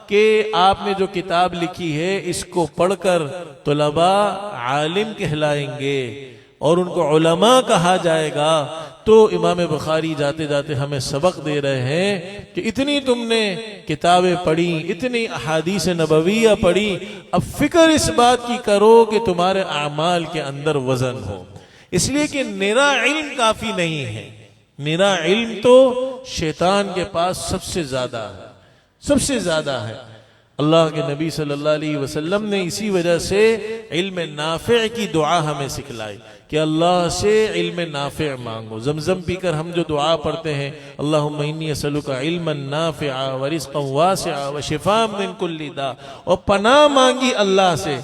कि आपने जो किताब लिखी है इसको पढ़कर तुलबा आलिम कहलाएंगे और उनको उलमा कहा जाएगा। तो इमाम बुखारी जाते जाते हमें सबक दे रहे हैं कि इतनी तुमने किताबें पढ़ी, इतनी अहादीस नबविया पढ़ी, अब फिक्र इस बात की करो कि तुम्हारे आमाल के अंदर वजन हो। इसलिए कि निरा इल्म काफी नहीं है। निरा इल्म तो शैतान के पास सबसे ज्यादा है, सबसे ज्यादा है। अल्लाह के नबी सल्लल्लाहु अलैहि वसल्लम ने इसी वजह से इल्म नाफिअ की दुआ हमें सिखलाई कि अल्लाह से इल्म नाफिअ मांगो। जमजम पीकर हम जो दुआ पढ़ते हैं, अल्लाहुम्मा इन्नी असअलुका इल्मन नाफिअ व रिज़्क़न वासिअ व शिफ़ाअन मिन कुल्लि दा, और पनाह मांगी अल्लाह से,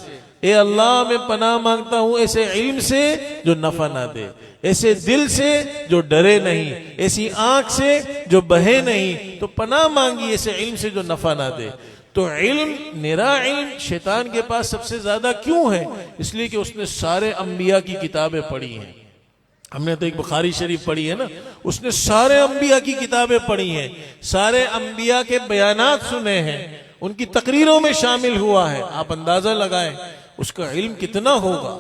ए अल्लाह मैं पनाह मांगता हूँ ऐसे इल्म से जो नफा ना दे, ऐसे दिल से जो डरे नहीं, ऐसी आंख से जो बहे नहीं, तो पनाह मांगी ऐसे इल्म से जो नफा ना दे। तो इल्म, निरा इल्म शैतान के पास सबसे ज्यादा क्यों है? इसलिए कि उसने सारे अंबिया की किताबें पढ़ी हैं। हमने तो एक बुखारी शरीफ पढ़ी है ना, उसने सारे अंबिया की किताबें पढ़ी हैं, सारे अंबिया के बयानात सुने हैं, उनकी तकरीरों में शामिल हुआ है। आप अंदाजा लगाएं उसका इल्म कितना होगा,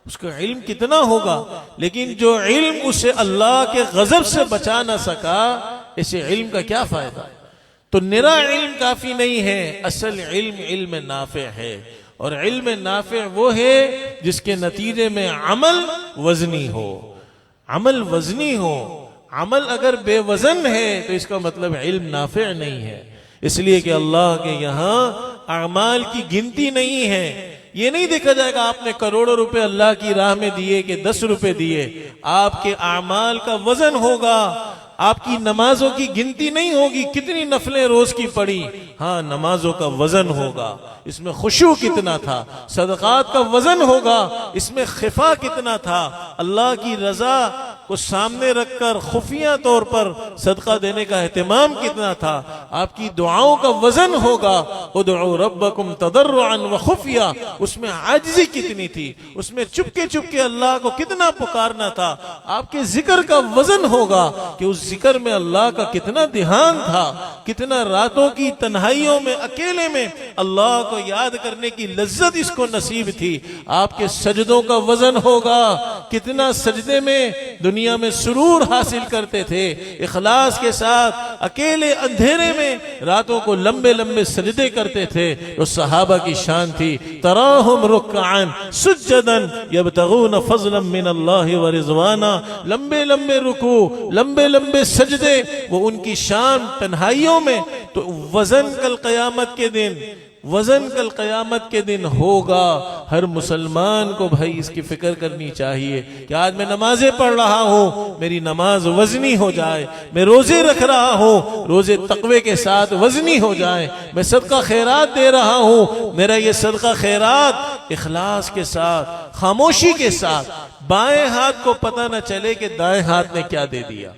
उसका इल्म कितना होगा। लेकिन जो इल्म उसे अल्लाह के गजब से बचा ना सका, ऐसे इल्म का क्या फायदा। तो निरा इल्म काफी नहीं है, असल इल्म इल्म नाफे है। और इल्म नाफे वो है जिसके नतीजे में अमल वजनी हो, अमल वजनी हो। अमल अगर बेवजन है तो इसका मतलब इल्म नाफे नहीं है। इसलिए कि अल्लाह के यहाँ अमाल की गिनती नहीं है। ये नहीं देखा जाएगा आपने करोड़ों रुपए अल्लाह की राह में दिए कि 10 रुपए दिए, आपके अमाल का वजन होगा। आपकी नमाजों की गिनती नहीं होगी, कितनी नफलें रोज की पढ़ी, हाँ नमाजों का वजन होगा, इसमें खुशू कितना था। सदकात का वजन होगा, इसमें खिफा कितना था। अल्लाह की रजा को सामने रखकर खुफिया तौर पर सदका देने का एहतमाम कितना था। आपकी दुआओं का वजन होगा, उदउ रब्बकुम तदर्रुअन व खुफिया, उसमें आजिज़ी कितनी थी, उसमें चुपके चुपके अल्लाह को कितना पुकारना था। आपके जिक्र का वजन होगा कि उस जिक्र में अल्लाह का कितना ध्यान था, कितना रातों की तन्हाइयों में अकेले में अल्लाह को याद करने की लज्जत इसको नसीब थी। आपके सजदों का वजन होगा, कितना सजदे में दुनिया में सुरूर हासिल करते थे, इखलास के साथ अकेले अंधेरे में रातों को लंबे लंबे सजदे करते थे। तो सहाबा की शान थी, तराहुम रुक्अन सुज्जदन यबतगून फज़लन मिन अल्लाह व रिज़वाना, लंबे लंबे रुकू, लंबे लंबे सजदे, वो उनकी शान तन्हाइयों में। तो वजन कल क़यामत के दिन, वजन कल क़यामत के दिन होगा। हर मुसलमान को भाई इसकी फिक्र करनी चाहिए कि आज मैं नमाजें पढ़ रहा हूँ, मेरी नमाज वजनी हो जाए। मैं रोजे रख रहा हूँ, रोजे तकवे के साथ वजनी हो जाए। मैं सदका खैरात दे रहा हूँ, मेरा ये सदका खैरात इखलास के साथ, खामोशी के साथ, बाएं हाथ को पता न चले कि दाएं हाथ ने क्या दे दिया,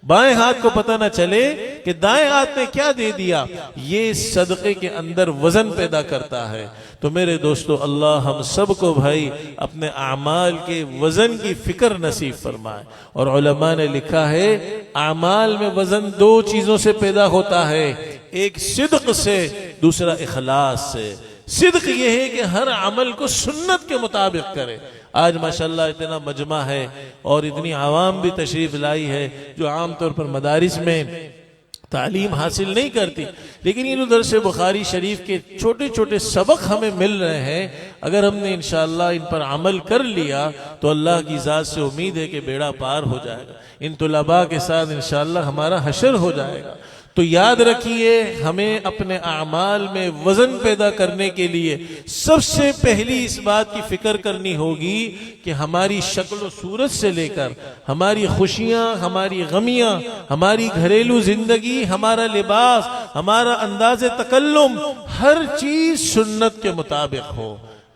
बाएं हाथ को पता ना चले कि दाएं हाथ ने क्या दे दिया। ये सदक़े के अंदर वजन पैदा करता है। तो मेरे दोस्तों, अल्लाह हम सब को भाई अपने आमाल के वजन की फिक्र नसीब फरमाए। और उलमा ने लिखा है, आमाल में वजन 2 चीजों से पैदा होता है, एक सिद्क से, दूसरा इखलास से। सिद्क ये है कि हर अमल को सुन्नत के मुताबिक करे। आज माशाल्लाह इतना मजमा है और इतनी आवाम भी तशरीफ लाई है जो आमतौर पर मदारिस में तालीम हासिल नहीं करती। लेकिन ये दर्स बुखारी शरीफ के छोटे छोटे सबक हमें मिल रहे हैं, अगर हमने इंशाअल्लाह इन पर अमल कर लिया तो अल्लाह की ज़ात से उम्मीद है कि बेड़ा पार हो जाएगा। इन तुलबा के साथ इंशाअल्लाह हमारा हशर हो जाएगा। तो याद रखिए, हमें अपने आमाल में वजन पैदा करने के लिए सबसे पहली इस बात की फिक्र करनी होगी कि हमारी शक्ल सूरत से लेकर हमारी खुशियां, हमारी गमियां, हमारी घरेलू जिंदगी, हमारा लिबास, हमारा अंदाज़े तकल्लुम, हर चीज सुन्नत के मुताबिक हो।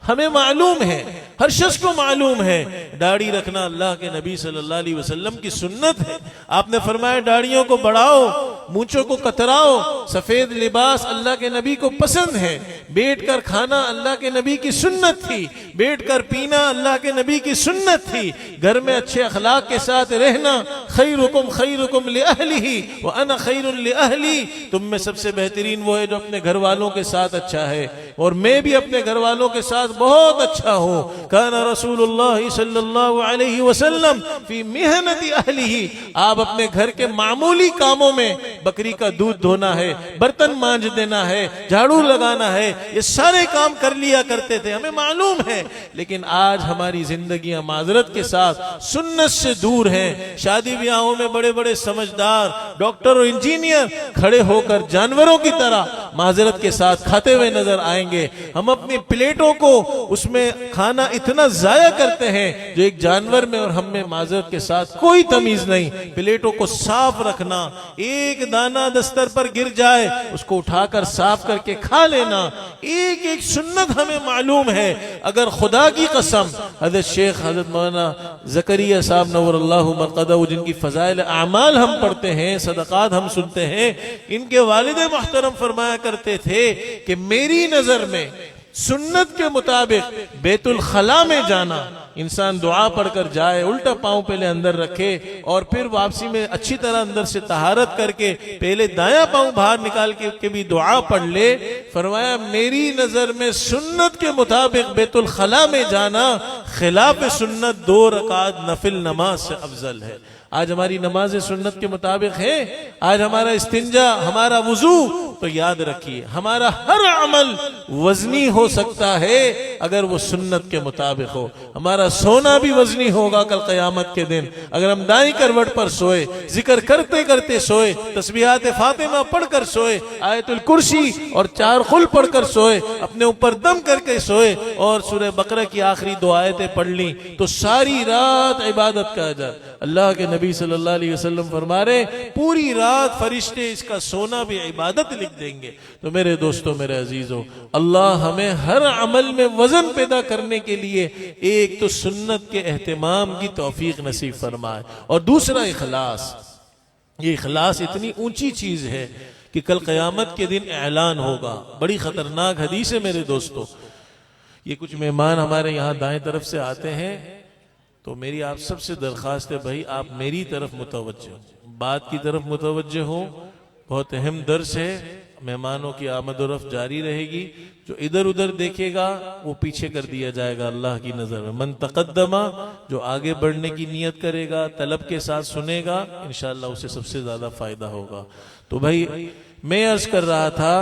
हमें मालूम है, हर शख्स को मालूम है, दाढ़ी रखना अल्लाह के नबी सल्लल्लाहु अलैहि वसल्लम की सुन्नत है। आपने फरमाया दाढ़ियों को बढ़ाओ, मूंछों को कतराओ। सफेद लिबास अल्लाह के नबी को पसंद है। बैठकर खाना अल्लाह के नबी की सुन्नत थी। बैठकर पीना अल्लाह के नबी की सुन्नत थी। घर में अच्छे अखलाक के साथ रहना, खैरुकुम लिअहलिही व अना खैरुन लिअहली, तुम में सबसे बेहतरीन वो है जो अपने घर वालों के साथ अच्छा है, और मैं भी अपने घर वालों के साथ बहुत अच्छा हूँ। काना रसूलुल्लाह सल्लल्लाहु अलैहि वसल्लम फी मेहनती अहलिही, आप अपने घर के मामूली कामों में, बकरी का दूध धोना है, बर्तन मांज देना है, झाड़ू लगाना है, ये सारे काम कर लिया करते थे, हमें मालूम है। लेकिन आज हमारी जिंदगियां माजरत के साथ सुन्नत से दूर हैं। शादी ब्याहों में बड़े बड़े समझदार डॉक्टर और इंजीनियर खड़े होकर जानवरों की तरह माजरत के साथ खाते हुए नजर आएंगे। हम अपनी प्लेटों को उसमें खाना इतना जाया करते हैं जो एक जानवर में और हम में माजरत के साथ कोई तमीज नहीं। प्लेटों को साफ रखना, एक दाना दस्तर पर गिर जाए उसको उठाकर साफ करके खा लेना, एक एक सुन्नत हमें मालूम है। अगर खुदा की कसम हज़रत शेख हज़रत मौलाना ज़करिया साहब नव्वरल्लाहु मरक़दहु, जिनकी फ़ज़ाइल आमाल हम पढ़ते हैं, सदक़ात हम सुनते हैं, इनके वालिद मोहतरम फरमाया करते थे कि मेरी नजर में सुन्नत के मुताबिक बैतुल खला में जाना, इंसान दुआ पढ़कर जाए, उल्टा पांव पहले अंदर रखे और फिर वापसी में अच्छी तरह अंदर से तहारत करके पहले दायां पांव बाहर निकाल के भी दुआ पढ़ ले। फरमाया मेरी नजर में सुन्नत के मुताबिक बैतुल खला में जाना खिलाफ सुन्नत 2 रकात नफिल नमाज से अफजल है। आज हमारी नमाज सुन्नत के मुताबिक है, आज हमारा इस्तिंजा, हमारा वुजू, तो याद रखिए हमारा हर अमल वजनी हो सकता है अगर वो सुन्नत के मुताबिक हो। हमारा सोना भी वजनी होगा कल क़यामत के दिन। अगर हम दाई करवट पर सोए, जिक्र करते करते सोए, तस्बीहात फातिमा पढ़कर सोए, आयतुल कुर्सी और 4 खुल पढ़कर सोए, अपने ऊपर दम करके सोए और सूरह बकरा की आखिरी 2 आयतें पढ़ ली, तो सारी रात इबादत का अजर। अल्लाह के नबी सल्लल्लाहु अलैहि वसल्लम फरमा रहे पूरी रात फरिश्ते इसका सोना भी इबादत लिख देंगे। तो मेरे दोस्तों, मेरे अजीजों, अल्लाह हमें हर अमल में वजन पैदा करने के लिए एक तो सुन्नत के एहतमाम की तौफीक नसीब फरमाए, और दूसरा इखलास। ये इखलास इतनी ऊंची चीज है कि कल क़यामत के दिन ऐलान होगा। बड़ी खतरनाक हदीस है मेरे दोस्तों। ये कुछ मेहमान हमारे यहाँ दाएं तरफ से आते हैं, तो मेरी आप सबसे दरख्वास्त है भाई आप मेरी तरफ मुतवज्जो हो, बात की तरफ मुतवज्जो हो। बहुत अहम दर्स है, मेहमानों की आमद-ओ-रफ्त जारी रहेगी। जो इधर उधर देखेगा वो पीछे कर दिया जाएगा अल्लाह की नजर में। मन तक़द्दमा, जो आगे बढ़ने की नियत करेगा, तलब के साथ सुनेगा, इंशाअल्लाह उसे सबसे ज्यादा फायदा होगा। तो भाई मैं अर्ज कर रहा था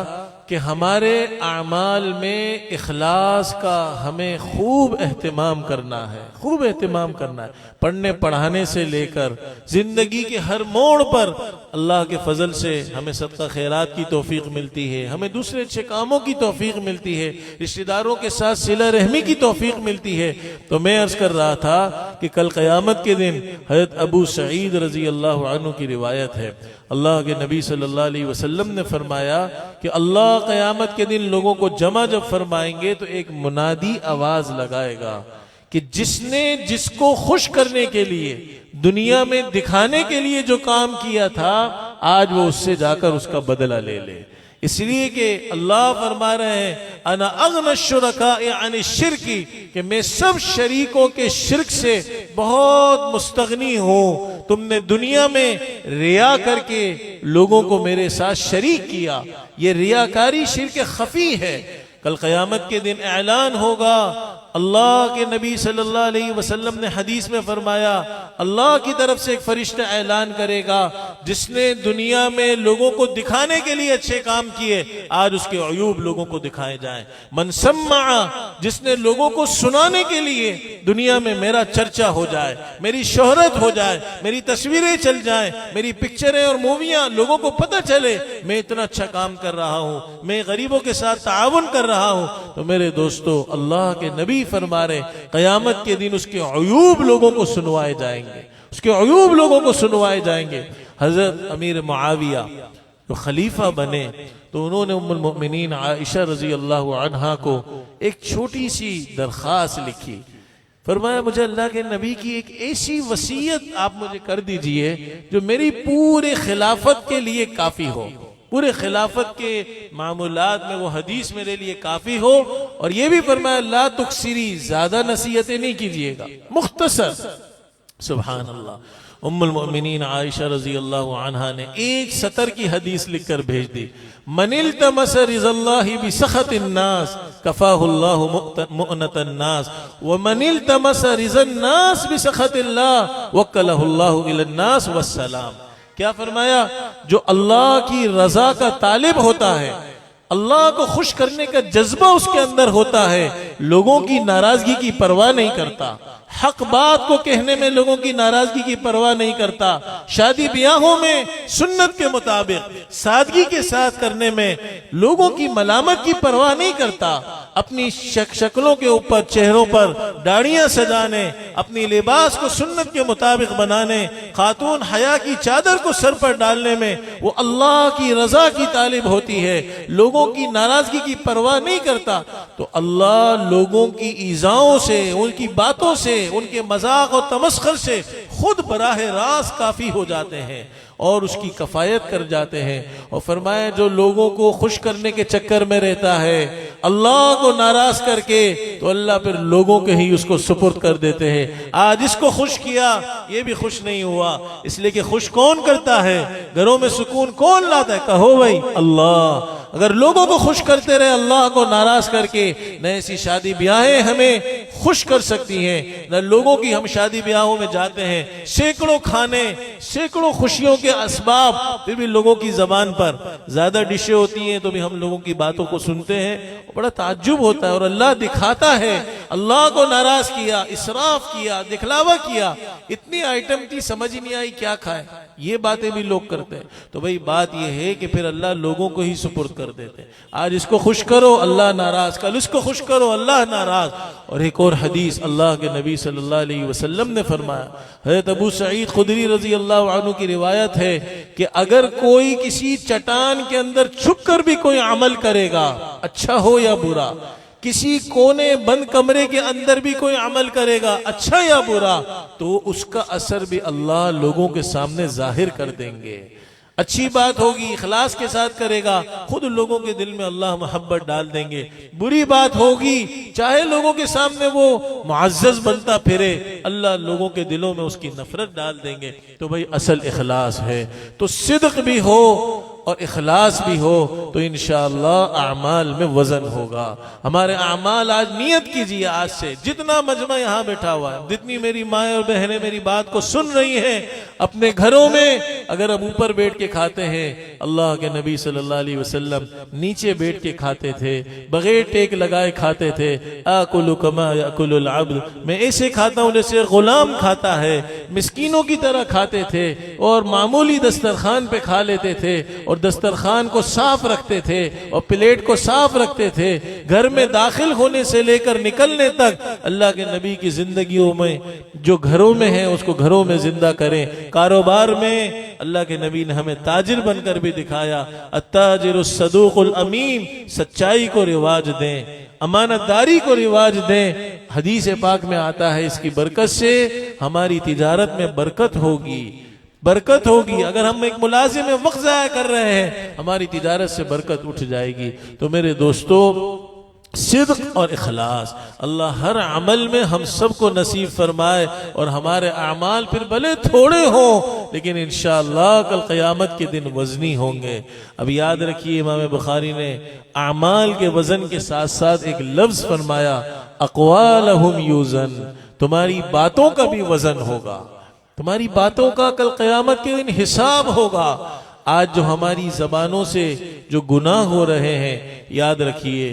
कि हमारे आमाल में इखलास का हमें खूब एहतमाम करना है, खूब एहतमाम करना है। पढ़ने पढ़ाने से लेकर जिंदगी के हर मोड़ पर अल्लाह के फजल से हमें सदका खैरात की तौफीक मिलती है, हमें दूसरे अच्छे कामों की तौफीक मिलती है, रिश्तेदारों के साथ सिला रहमी की तौफीक मिलती है। तो मैं अर्ज कर रहा था कि कल क़यामत के दिन हज़रत अबू सईद रजी अल्लाह अन्हु की रिवायत है, अल्लाह के नबी सल्लल्लाहु अलैहि वसल्लम ने फरमाया कि अल्लाह क़यामत के दिन लोगों को जमा जब फरमाएंगे तो एक मुनादी आवाज लगाएगा कि जिसने जिसको खुश करने के लिए, दुनिया में दिखाने के लिए जो काम किया था, आज वो उससे जाकर उसका बदला ले ले। इसलिए कि अल्लाह फरमा रहे हैं अना अगना शुरकाए अन शिरकी, कि मैं सब शरीकों के शिरक से बहुत मुस्तगनी हूँ। तुमने दुनिया में रिया करके लोगों को मेरे साथ शरीक किया, ये रियाकारी शिरक खफी है। कल क़यामत के दिन ऐलान होगा अल्लाह के नबी सल्लल्लाहु अलैहि वसल्लम ने हदीस में फरमाया, अल्लाह की तरफ से एक फरिश्ता ऐलान करेगा, जिसने दुनिया में लोगों को दिखाने के लिए अच्छे काम किए, आज उसके अयूब लोगों को दिखाए जाएं। मन सम्मा, जिसने लोगों को सुनाने के लिए दुनिया में मेरा चर्चा हो जाए, मेरी शोहरत हो जाए, मेरी तस्वीरें चल जाएं, मेरी पिक्चरें और मूवियां लोगों को पता चले मैं इतना अच्छा काम कर रहा हूं, मैं गरीबों के साथ ताआवुन कर रहा हूं, तो मेरे दोस्तों अल्लाह के नबी फरमा रहे कयामत के दिन उसके अयूब लोगों को सुनवाए जाएंगे, उसके अयूब लोगों को सुनवाए जाएंगे। हजरत अमीर मुआविया जो खलीफा बने तो उन्होंने उम्मुल मोमिनीन आयशा रजी अल्लाह अन्हा को एक छोटी सी दरखास्त लिखी। फरमाया, मुझे अल्लाह के नबी की एक ऐसी वसीयत आप मुझे कर दीजिए जो मेरी पूरे खिलाफत के लिए काफी हो, पूरे खिलाफत के मामूलात में वो हदीस मेरे लिए काफी हो। और ये भी फरमाया, ला तुक्सिरी, ज्यादा नसीहतें नहीं कीजिएगा, मुख्तसर। सुभान अल्लाह। उम्मुल मोमिनीन आयशा रजी अल्लाह अन्हा ने एक सतर की हदीस लिखकर भेज दी, मनिल तमस रिज़ल्लाहि बिसखतिन नास कफाहुल्लाहु मुअनतन नास व मनिल तमस रिज़न नास बिसखतिल्लाह वक्कलहुल्लाहु इलन नास वस्सलाम। क्या फरमाया, जो अल्लाह की रजा का तालिब होता है, अल्लाह को खुश करने का जज्बा उसके अंदर होता है, लोगों की नाराजगी की परवाह नहीं करता, हक बात को कहने में लोगों की नाराजगी की परवाह नहीं करता, शादी ब्याहों में सुन्नत के मुताबिक सादगी के साथ करने में लोगों की मलामत की परवाह नहीं करता, अपनी शक्लों के ऊपर, चेहरों पर दाढ़ियां सजाने, अपनी लिबास को सुन्नत के मुताबिक बनाने, खातून हया की चादर को सर पर डालने में वो अल्लाह की रजा की तालिब होती है, लोगों की नाराजगी की परवाह नहीं करता, तो अल्लाह लोगों की ईजाओं से, उनकी बातों से, उनके मजाक और तमस्खर से खुद बराह रास्त काफी हो जाते हैं और उसकी कफायत कर जाते हैं। और फरमाया, जो लोगों को खुश करने के चक्कर में रहता है, अल्लाह को नाराज करके, तो अल्लाह फिर लोगों के ही उसको सुपुर्द कर देते हैं। आज इसको खुश किया, ये भी खुश नहीं हुआ, इसलिए कि खुश कौन करता है, घरों में सुकून कौन लाता है, कहो भाई अल्लाह। अगर लोगों को खुश करते रहे अल्लाह को नाराज करके, न ऐसी शादी ब्याहें हमें खुश कर सकती हैं, न लोगों की हम शादी ब्याहों में जाते हैं, सैकड़ों खाने, सैकड़ों खुशियों के असबाब, फिर भी लोगों की जबान पर ज्यादा डिशें होती हैं, तो भी हम लोगों की बातों को सुनते हैं, बड़ा ताज्जुब होता है। और अल्लाह दिखाता है, अल्लाह को नाराज किया, इसराफ किया, दिखलावा किया, इतनी आइटम थी, समझ ही नहीं आई क्या खाए, ये बातें भी लोग करते हैं। तो भाई बात यह है कि फिर अल्लाह लोगों को ही सुपुर्द कर देते हैं। आज इसको खुश करो अल्लाह नाराज, कल इसको खुश करो अल्लाह नाराज। और एक और हदीस अल्लाह के नबी सल्लल्लाहु अलैहि वसल्लम ने फरमाया, हज़रत अबू सईद खुदरी रजी अल्लाह अन्हु की रिवायत है कि अगर कोई किसी चट्टान के अंदर छुप कर भी कोई अमल करेगा, अच्छा हो या बुरा, किसी कोने बंद कमरे के अंदर भी कोई अमल करेगा, अच्छा या बुरा, तो उसका असर भी अल्लाह लोगों के सामने जाहिर कर देंगे। अच्छी बात होगी, इखलास के साथ करेगा, खुद लोगों के दिल में अल्लाह मोहब्बत डाल देंगे। बुरी बात होगी, चाहे लोगों के सामने वो मुअज़्ज़ज़ बनता फिरे, अल्लाह लोगों के दिलों में उसकी नफरत डाल देंगे। तो भाई असल इखलास है, तो सिद्क भी हो और इखलास भी हो, तो इंशाअल्लाह आमाल में वजन होगा। हमारे आमाल, आज नियत कीजिए, आज से जितना मजमा यहाँ बैठा हुआ है, जितनी मेरी माएँ और बहनें मेरी बात को सुन रही हैं, अपने घरों में अगर अब ऊपर बैठ के खाते हैं, अल्लाह के नबी सल्लल्लाहु अलैहि वसल्लम नीचे बैठ के खाते थे, बगैर टेक लगाए खाते थे। आकुलु कमा याकुलुल अब्द, मैं ऐसे खाता हूँ जैसे गुलाम खाता है, मिस्कीनों की तरह खाते थे और मामूली दस्तरखान पे खा लेते थे और दस्तरखान को साफ रखते थे और प्लेट को साफ रखते थे। घर में दाखिल होने से लेकर निकलने तक अल्लाह के नबी की जिंदगियों में जो घरों में है उसको घरों में जिंदा करें। कारोबार में अल्लाह के नबी ने हमें ताजिर बनकर भी दिखाया, अत्ताजिरुस सदूकुल अमीन, सच्चाई को रिवाज दें, अमानतदारी को रिवाज दें। हदीस पाक में आता है इसकी बरकत से हमारी तिजारत में बरकत होगी, बरकत होगी। अगर हम एक मुलाजिम में वक्त ज़ाया कर रहे हैं, हमारी तिजारत से बरकत उठ जाएगी। तो मेरे दोस्तों, सिद्क और इखलास अल्लाह हर अमल में हम सबको नसीब फरमाए और हमारे अमाल फिर भले थोड़े हों लेकिन इंशाअल्लाह कल क़यामत के दिन वज़नी होंगे। अब याद रखिए, इमाम बुखारी ने अमाल के वज़न के साथ साथ एक लफ्ज़ फरमाया, अक़वालहुम यूज़न, तुम्हारी बातों का भी वजन होगा, तुम्हारी बातों का कल क़यामत के दिन हिसाब होगा। आज जो हमारी ज़बानों से जो गुनाह हो रहे हैं, याद रखिए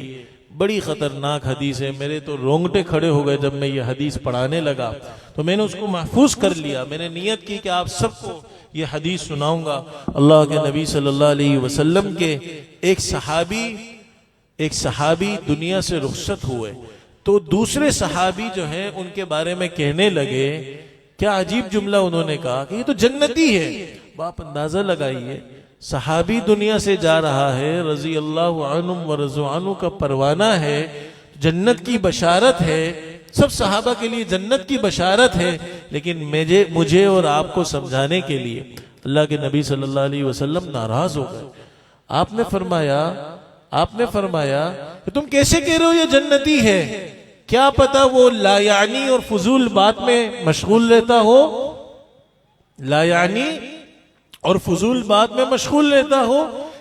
बड़ी ख़तरनाक हदीस है। मेरे तो रोंगटे खड़े हो गए जब मैं ये हदीस पढ़ाने लगा, तो मैंने उसको महफूज कर लिया। मैंने नियत की कि आप सबको ये हदीस सुनाऊंगा। अल्लाह के नबी सल्लल्लाहु अलैहि वसल्लम के एक सहाबी दुनिया से रुखसत हुए, तो दूसरे सहाबी जो है उनके बारे में कहने लगे, क्या अजीब जुमला उन्होंने कहा कि ये तो जन्नती है। आप अंदाजा लगाइए, सहाबी दुनिया से जा रहा है, रजी अल्लाह अन्हुम व रज़ू अन्हु का परवाना है, जन्नत की बशारत है, सब सहाबा के लिए जन्नत की बशारत है। लेकिन मुझे और आपको समझाने के लिए अल्लाह के नबी सल्लल्लाहु अलैहि वसल्लम नाराज हो गए। आपने फरमाया कि तुम कैसे कह रहे हो ये जन्नती है? क्या पता वो लायानी और फजूल बात में मशगूल रहता हो, लायानी और फजूल बात में मशगूल रहता हो,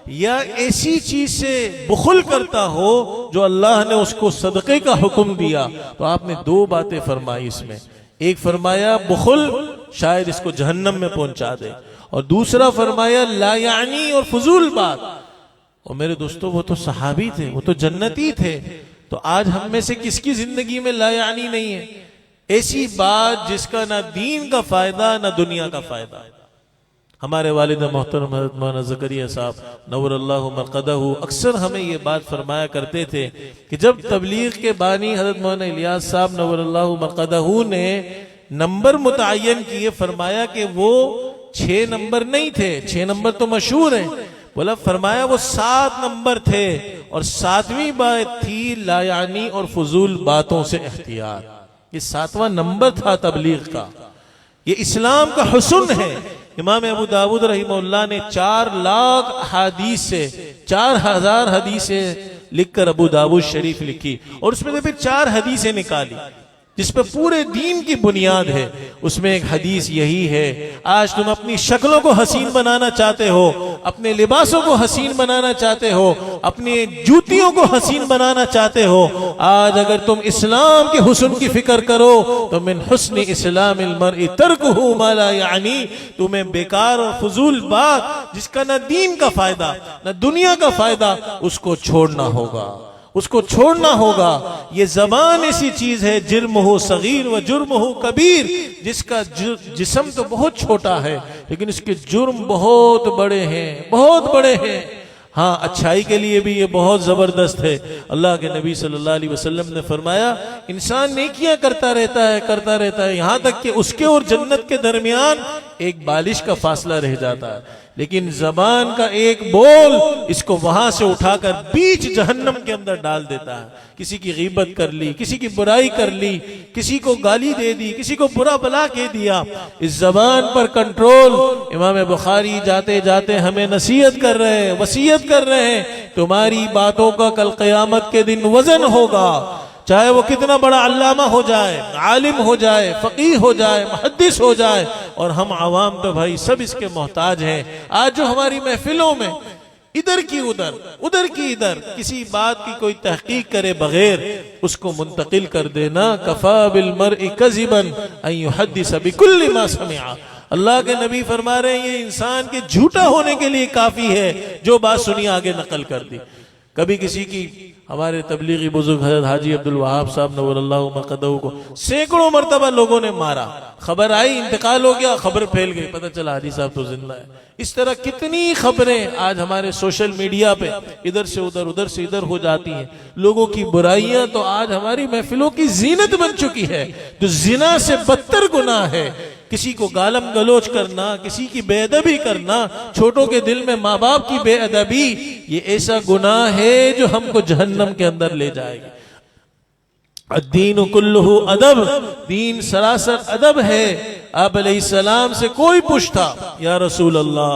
या ऐसी चीज से बुखल करता हो जो अल्लाह ने उसको सदक़े का हुक्म दिया। तो आपने दो बातें फरमाई इसमें, एक फरमाया बुखल शायद इसको जहन्नम में पहुंचा दे, और दूसरा फरमाया लायानी और फजूल बात। और मेरे दोस्तों, वो तो सहाबी थे, वो तो जन्नती थे। तो आज हम में से किसकी जिंदगी में लायानी नहीं है? ऐसी बात जिसका ना दीन का फायदा ना दुनिया का फायदा। हमारे वालिद मोहतरम हज़रत मौलाना ज़करिया साहब नव्वरल्लाहु मरक़दहू अक्सर हमें ये बात फरमाया करते थे कि जब तबलीग के बानी हज़रत मौलाना इलियास साहब नव्वरल्लाहु मरक़दहू ने नंबर मुतय्यन किए, फरमाया कि वो 6 नंबर नहीं थे, 6 नंबर तो मशहूर है, बोला फरमाया वो 7 नंबर थे, और 7वीं बात थी लायानी और फजूल बातों से एहतियात। ये 7वां नंबर था तबलीग का। ये इस्लाम का हुस्न है। इमाम अबू दाऊद रहिमहुल्लाह ने 4 लाख हदीस से 4000 हदीसें लिखकर अबू दाऊद शरीफ लिखी, और उसमें से फिर 4 हदीसें निकाली जिस पर पूरे दीन की बुनियाद है। उसमें एक हदीस यही है, आज तुम अपनी शक्लों को हसीन बनाना चाहते हो, अपने लिबासों को हसीन बनाना चाहते हो, अपनी जूतियों को हसीन बनाना चाहते हो, आज अगर तुम इस्लाम के हुस्न की फिक्र करो तो मिन हुस्न इस्लामिल मर्इ तर्कुहु मा ला यानी, तुम्हें बेकार और फजूल बात जिसका ना दीन का फायदा ना दुनिया का फायदा, उसको छोड़ना होगा, उसको छोड़ना होगा। ये जबान ऐसी चीज है, जिर्म हो सगीर व जुर्म हो कबीर, जिसका जिस्म तो बहुत छोटा है लेकिन इसके जुर्म बहुत बड़े हैं, बहुत बड़े हैं। हाँ, अच्छाई के लिए भी ये बहुत जबरदस्त है। अल्लाह के नबी सल्लल्लाहु अलैहि वसल्लम ने फरमाया, इंसान नेकियां करता रहता है यहाँ तक कि उसके और जन्नत के दरमियान एक बालिश का फासला रह जाता है, लेकिन जबान का एक बोल इसको वहां से उठाकर बीच जहन्नम के अंदर डाल देता है। किसी की गीबत कर ली, किसी की बुराई कर ली, किसी को गाली दे दी, किसी को बुरा भला कह दिया। इस जबान पर कंट्रोल, इमाम बुखारी जाते जाते हमें नसीहत कर रहे हैं, वसीयत कर रहे हैं, तुम्हारी बातों का कल क़यामत के दिन वजन होगा। चाहे वो कितना बड़ा अल्लामा हो जाए, आलिम हो जाए, फकीह हो जाए, मुहद्दिस हो जाए, और हम आवाम तो भाई सब इसके मोहताज हैं। आज जो हमारी महफिलों में इधर की उधर, उधर की इधर किसी बात की कोई तहकीक करे बगैर उसको मुंतकिल कर देना, कफा बिल मर्इ कज़िबन अन युहद्दिस बिकुल्लि मा समिअ। अल्लाह के नबी फरमा रहे हैं, ये इंसान के झूठा होने के लिए काफी है, जो बात सुनी आगे नकल कर दी। कभी किसी की, हमारे तबलीगी बुजुर्ग हज़रत हाजी अब्दुल वहाब साहब नव्वरल्लाहु मक़दहू को सैकड़ों मरतबा लोगों ने मारा, खबर आई इंतकाल हो गया, खबर फैल गई, पता चला हाजी साहब तो जिंदा है। इस तरह कितनी खबरें आज हमारे सोशल मीडिया पे इधर से उधर से इधर हो जाती हैं। लोगों की बुराइयां तो आज हमारी महफिलों की जीनत बन चुकी है, जो जिना से बदतर गुनाह है। किसी को गालम गलोच करना, किसी की बेअदबी करना, छोटों के दिल में माँ बाप की बेअदबी, ये ऐसा गुनाह है जो हमको जहन्नम के अंदर ले जाएगी। अद्दीन कुल्लुहु अदब, दीन सरासर अदब है। आप अलैहिस्सलाम से कोई पूछता, या रसूल अल्लाह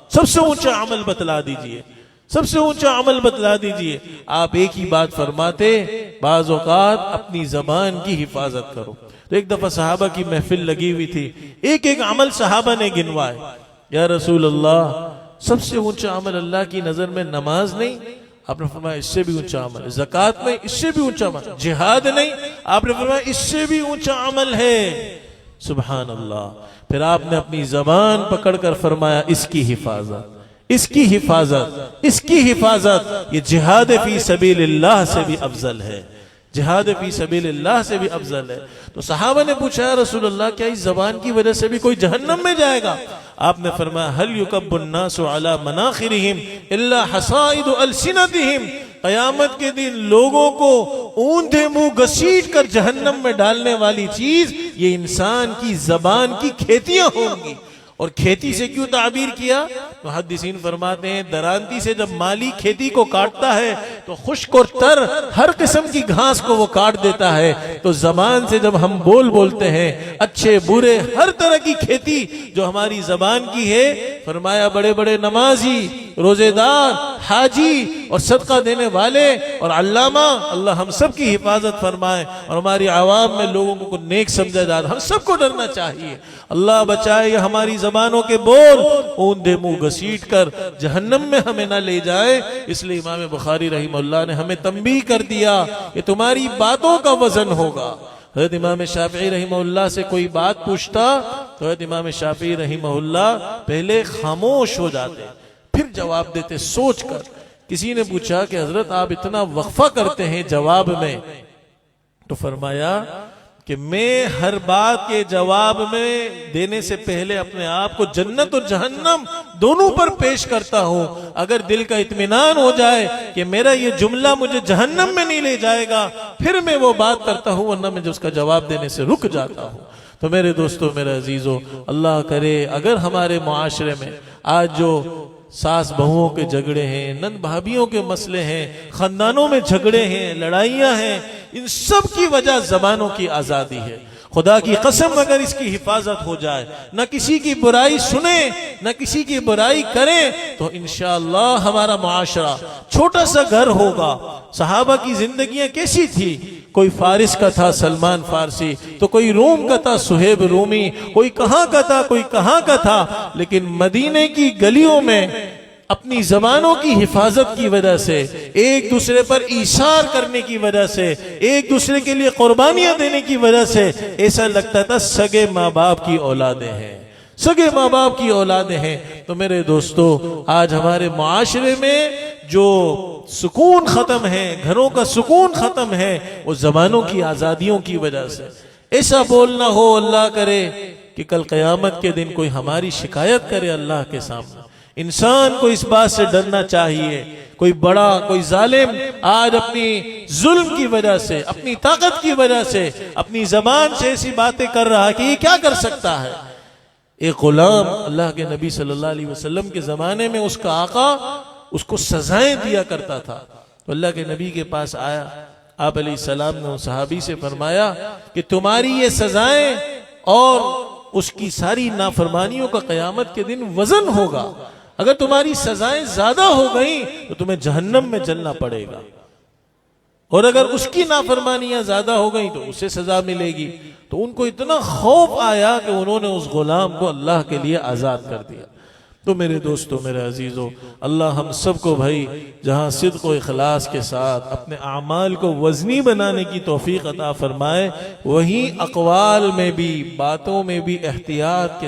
सबसे ऊंचा अमल बतला दीजिए, सबसे ऊंचा अमल बतला दीजिए। आप एक ही बात फरमाते, बाज़ औक़ात अपनी जबान की हिफाजत करो। तो एक दफा सहाबा की महफिल लगी हुई थी, एक एक अमल सहाबा ने गिनवाए। या रसूल अल्लाह सबसे ऊंचा अमल अल्लाह की नजर में नमाज नहीं? आपने फरमाया इससे भी ऊंचा अमल है। ज़कात नहीं, इससे भी ऊंचा अमल। जिहाद नहीं, आपने फरमाया इससे भी ऊंचा अमल है। सुभान अल्लाह। फिर आपने अपनी ज़बान पकड़कर फरमाया इसकी हिफाजत, इसकी हिफाजत, इसकी हिफाजत, ये जिहाद फी सबीलिल्लाह से भी अफजल है, जिहाद फी सबीलिल्लाह से भी अफजल है। तो सहाबा ने पूछा या रसूल अल्लाह क्या इस जबान की वजह से भी कोई जहन्नम में जाएगा? आपने फरमाया हल युकब्बुन्नासु अला मनाखिरिहिम इल्ला हसाइदु अलसिनतिहिम, कयामत के दिन लोगों को ऊंधे मुंह घसीट कर जहन्नम में डालने वाली चीज ये इंसान की जबान की खेतियां होंगी। और खेती से क्यों ताबीर किया? तो मुहद्दिसीन फरमाते हैं दरांती से जब माली खेती को काटता है तो खुश्क और तर हर किस्म की घास को वो काट देता है। तो जबान से जब हम बोलते हैं अच्छे बुरे हर तरह की खेती जो हमारी जबान की है, फरमाया बड़े बड़े नमाजी, रोजेदार, हाजी और सदका देने वाले और अल्लामा, अल्लाह हम सब की हिफाजत फरमाए और हमारी आवाम में लोगों को नेक समझा जाए। हम सबको डरना चाहिए। अल्लाह बचाए हमारी जबानों के बोल ऊंधे मुंह घसीट कर जहन्नम में हमें ना ले जाए। इसलिए इमाम बुखारी रहीमहुल्लाह ने हमें तंबीह कर दिया कि तुम्हारी बातों का वजन होगा। हज़रत इमाम शाफी रहीमहुल्लाह से कोई बात पूछता तो हज़रत इमाम शाफी रहीमहुल्लाह पहले खामोश हो जाते फिर जवाब देते सोच कर। किसी ने पूछा कि हजरत आप इतना वक्फा करते हैं जवाब में, तो फरमाया कि मैं हर बात के जवाब में देने से पहले अपने आप को जन्नत और जहन्नम दोनों पर पेश करता हूं। अगर दिल का इत्मीनान हो जाए कि मेरा ये जुमला मुझे जहन्नम में नहीं ले जाएगा फिर मैं वो बात करता हूं, वरना मैं उसका जवाब देने से रुक जाता हूं। तो मेरे दोस्तों, मेरे अजीजों, अल्लाह करे अगर हमारे मुआशरे में आज जो सास बहुओं के झगड़े हैं, नंद भाभियों के मसले हैं, खानदानों में झगड़े हैं, लड़ाइयां हैं, इन सब की वजह जबानों की आजादी है। खुदा की कसम अगर इसकी हिफाजत हो जाए, न किसी की बुराई सुने न किसी की बुराई करें, तो इंशाअल्लाह हमारा मुआशरा छोटा सा घर होगा। सहाबा की जिंदगियां कैसी थी? कोई फारिस का था सलमान फारसी, तो कोई रोम का था सुहेब रूमी, कोई कहां का था कोई कहां का था, लेकिन मदीने की गलियों में अपनी जबानों की हिफाजत की वजह से, एक दूसरे पर ईसार करने की वजह से, एक दूसरे के लिए कुर्बानियां देने की वजह से ऐसा लगता था सगे माँ बाप की औलादें हैं, सगे माँ बाप की औलादें हैं। तो मेरे दोस्तों, आज हमारे मुआशरे में जो सुकून खत्म है, घरों का सुकून खत्म है, वो जबानों की आजादियों की वजह से। ऐसा बोलना हो अल्लाह करे कि कल क़यामत के दिन कोई हमारी शिकायत करे अल्लाह के सामने। इंसान को इस बात से डरना चाहिए, कोई बड़ा कोई जालिम आज अपनी जुल्म की वजह से, अपनी ताकत की वजह से, अपनी जबान से ऐसी बातें कर रहा है कि ये क्या कर सकता है। एक गुलाम अल्लाह के नबी सल्लल्लाहु अलैहि वसल्लम के जमाने में उसका आका उसको सजाएं दिया करता था। तो अल्लाह के नबी के पास आया, आप अलैहिस्सलाम ने उस सहाबी से फरमाया कि तुम्हारी ये सजाएं और उसकी सारी नाफरमानियों का क़यामत के दिन वजन होगा। अगर तुम्हारी सजाएं ज्यादा हो गई तो तुम्हें जहन्नम में जलना पड़ेगा, और अगर उसकी नाफरमानियां ज्यादा हो गई तो उसे सजा मिलेगी। तो उनको इतना खौफ आया कि उन्होंने उस गुलाम को अल्लाह के लिए आजाद कर दिया। तो मेरे दोस्तों, मेरे अजीजों, अल्लाह हम सबको भाई जहाँ सिद्क़ व इखलास के साथ अपने आमाल को वज़नी बनाने की तौफीक अता फरमाए, वहीं अक़वाल में भी बातों में भी एहतियात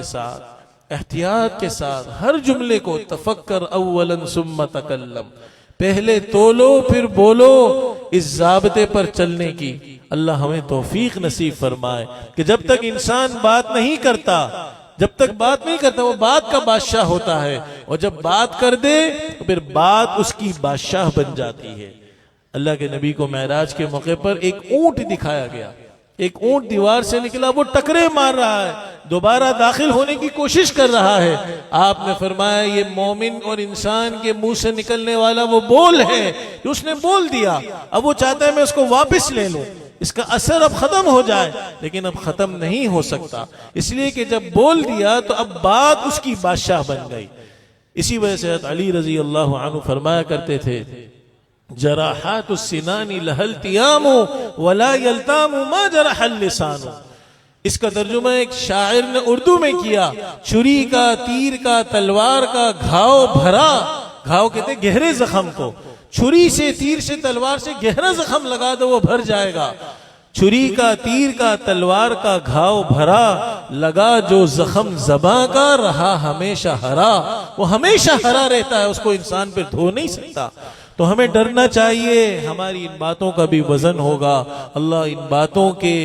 के साथ हर जुमले को तफक्कर अव्वलन सुम्मा तकल्लम, पहले तोलो फिर बोलो, इस ज़ाब्ते पर चलने की अल्लाह हमें तौफीक नसीब फरमाए कि जब तक इंसान बात नहीं करता वो बात का बादशाह होता है, और जब बात कर दे तो फिर बात उसकी बादशाह बन जाती है। अल्लाह के नबी को मेराज के मौके पर एक ऊंट दिखाया गया। एक ऊंट दीवार से निकला, वो टकरे मार रहा है, दोबारा दाखिल होने की कोशिश कर रहा है। आपने फरमाया ये मोमिन और इंसान के मुंह से निकलने वाला वो बोल है, उसने बोल दिया, अब वो चाहता है मैं उसको वापस ले लूं, इसका असर अब खत्म हो जाए, लेकिन अब खत्म नहीं हो सकता, इसलिए कि जब बोल दिया तो अब बात उसकी बादशाह बन गई। इसी वजह से अली रजी अल्लाह अन्हु फरमाया करते थे, जराहातुस सिनानी लहल तियामु वला यल्तामु मा जरहल लिसानु। इसका तर्जुमा एक शायर ने उर्दू में किया, छुरी का, तीर का, तलवार का घाव भरा, घाव कहते हैं गहरे जख्म को। छुरी से, तीर से, तलवार से गहरा जख्म लगा दो वो भर जाएगा। छुरी का, तीर का, तलवार का घाव भरा, लगा जो जख्म ज़बां का, रहा हमेशा हरा। वो हमेशा हरा रहता है, उसको इंसान पे धो नहीं सकता। तो हमें डरना चाहिए, हमारी इन बातों का भी वजन होगा। अल्लाह इन बातों के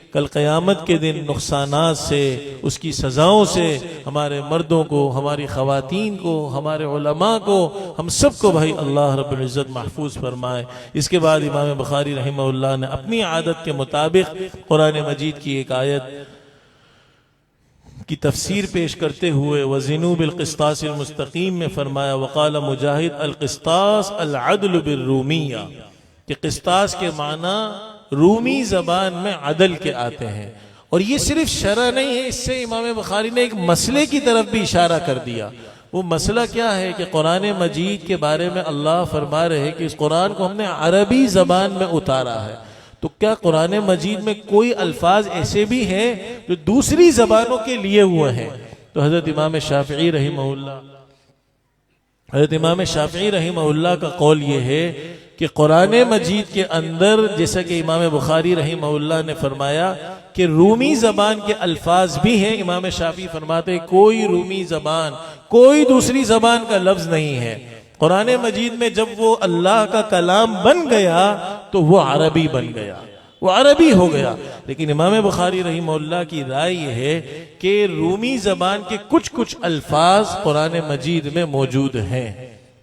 कल क़यामत के दिन नुकसानात से, उसकी सज़ाओं से हमारे मर्दों को, हमारी ख़वातीन को, हमारे उलमा को, हम सबको भाई अल्लाह रब्बुल इज़्ज़त महफूज फरमाए। इसके बाद इमाम बुखारी रहमहुल्लाह ने अपनी आदत के मुताबिक कुरान मजीद की एक आयत की तफसीर पेश करते हुए वज़िनू बिल क़िस्तासिल मुस्तक़ीम में फरमाया, वक़ाल मुजाहिद अल क़िस्तास अल अदल बिर रूमिया, कि क़िस्तास के माना रूमी ज़बान में अदल के आते हैं। और ये सिर्फ शरअ नहीं है, इससे इमाम बुखारी ने एक मसले की तरफ भी इशारा कर दिया। वो मसला क्या है कि कुरान मजीद के बारे में अल्लाह फरमा रहे हैं कि इस कुरान को हमने अरबी ज़बान में उतारा है। तो क्या कुरान मजीद में कोई अल्फाज ऐसे भी हैं जो दूसरी ज़बानों के लिए हुए हैं? तो हज़रत इमाम शाफ़िई रहमहुल्लाह का कौल ये है कि कुरान मजीद के अंदर, जैसा कि इमाम बुखारी रहमहुल्लाह ने फरमाया कि रूमी ज़बान के अल्फाज भी हैं। इमाम शाफ़िई फरमाते हैं कोई रूमी ज़बान, कोई दूसरी ज़बान का लफ्ज़ नहीं है। कुरान मजीद में जब वो अल्लाह का कलाम बन गया तो वो अरबी बन गया, वो अरबी हो गया। लेकिन इमाम बुखारी रहमहुल्लाह की राय ये है कि रूमी ज़बान के कुछ कुछ अल्फाज कुरान मजीद में मौजूद हैं।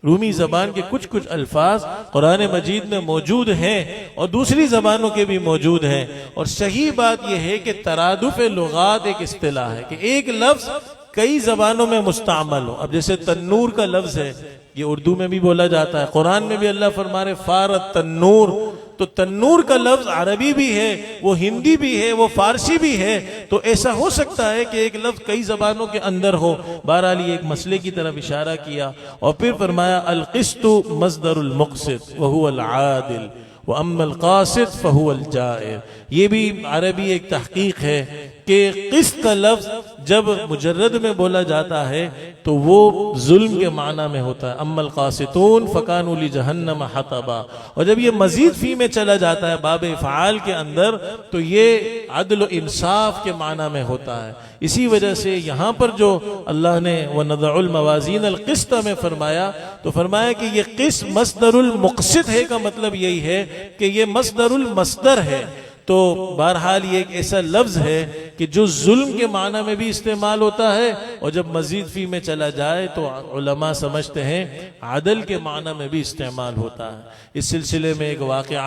रूमी ज़बान के कुछ कुछ अल्फाज कुरान मजीद में मौजूद हैं और दूसरी ज़बानों के भी मौजूद हैं। और सही बात यह है कि तरादुफ़ लुगात एक इस्तिलाह है कि एक लफ्ज़ कई ज़बानों में मुस्तअमल हो। अब जैसे तन्नूर का लफ्ज़ है, ये उर्दू में भी बोला जाता है, कुरान में भी अल्लाह फरमा रहे फारत तन्नूर। तो तन्नूर का लफ्ज़ अरबी भी है, वो हिंदी भी है, वो फारसी भी है। तो ऐसा हो सकता है कि एक लफ्ज़ कई ज़बानों के अंदर हो। बहरहाल ये एक मसले की तरफ इशारा किया और फिर फरमाया अल क़िस्तु मस्दरुल मुक़सित व हुवल आदिल व अम्मल क़ासित फ़हुवल जाइर। ये भी अरबी एक तहक़ीक़ है कि क़िस्त का लफ्ज़ जब मुजर्रद में बोला जाता है तो वो जुल्म के माना में होता है, अम्मल क़ासितून फ़कानू ली जहन्नम हतबा। और जब ये मजीद फ़ी में चला जाता है बाब फ़आल के अंदर तो ये अदल व इंसाफ के माना में होता है। इसी वजह से यहाँ पर जो अल्लाह ने व नज़उल मवाज़ीन अल क़िस्त में फरमाया तो फरमाया कि ये क़िस्त मस्दरुल मुक़सित है का मतलब यही है कि ये मस्दरुल मस्दर है। तो बहरहाल ये एक ऐसा लफ्ज़ है कि जो जुल्म के माना में भी इस्तेमाल होता है और जब मजीद फ़ी में चला जाए तो उलमा समझते हैं अदल के माना में भी इस्तेमाल होता है। इस सिलसिले में एक वाक़या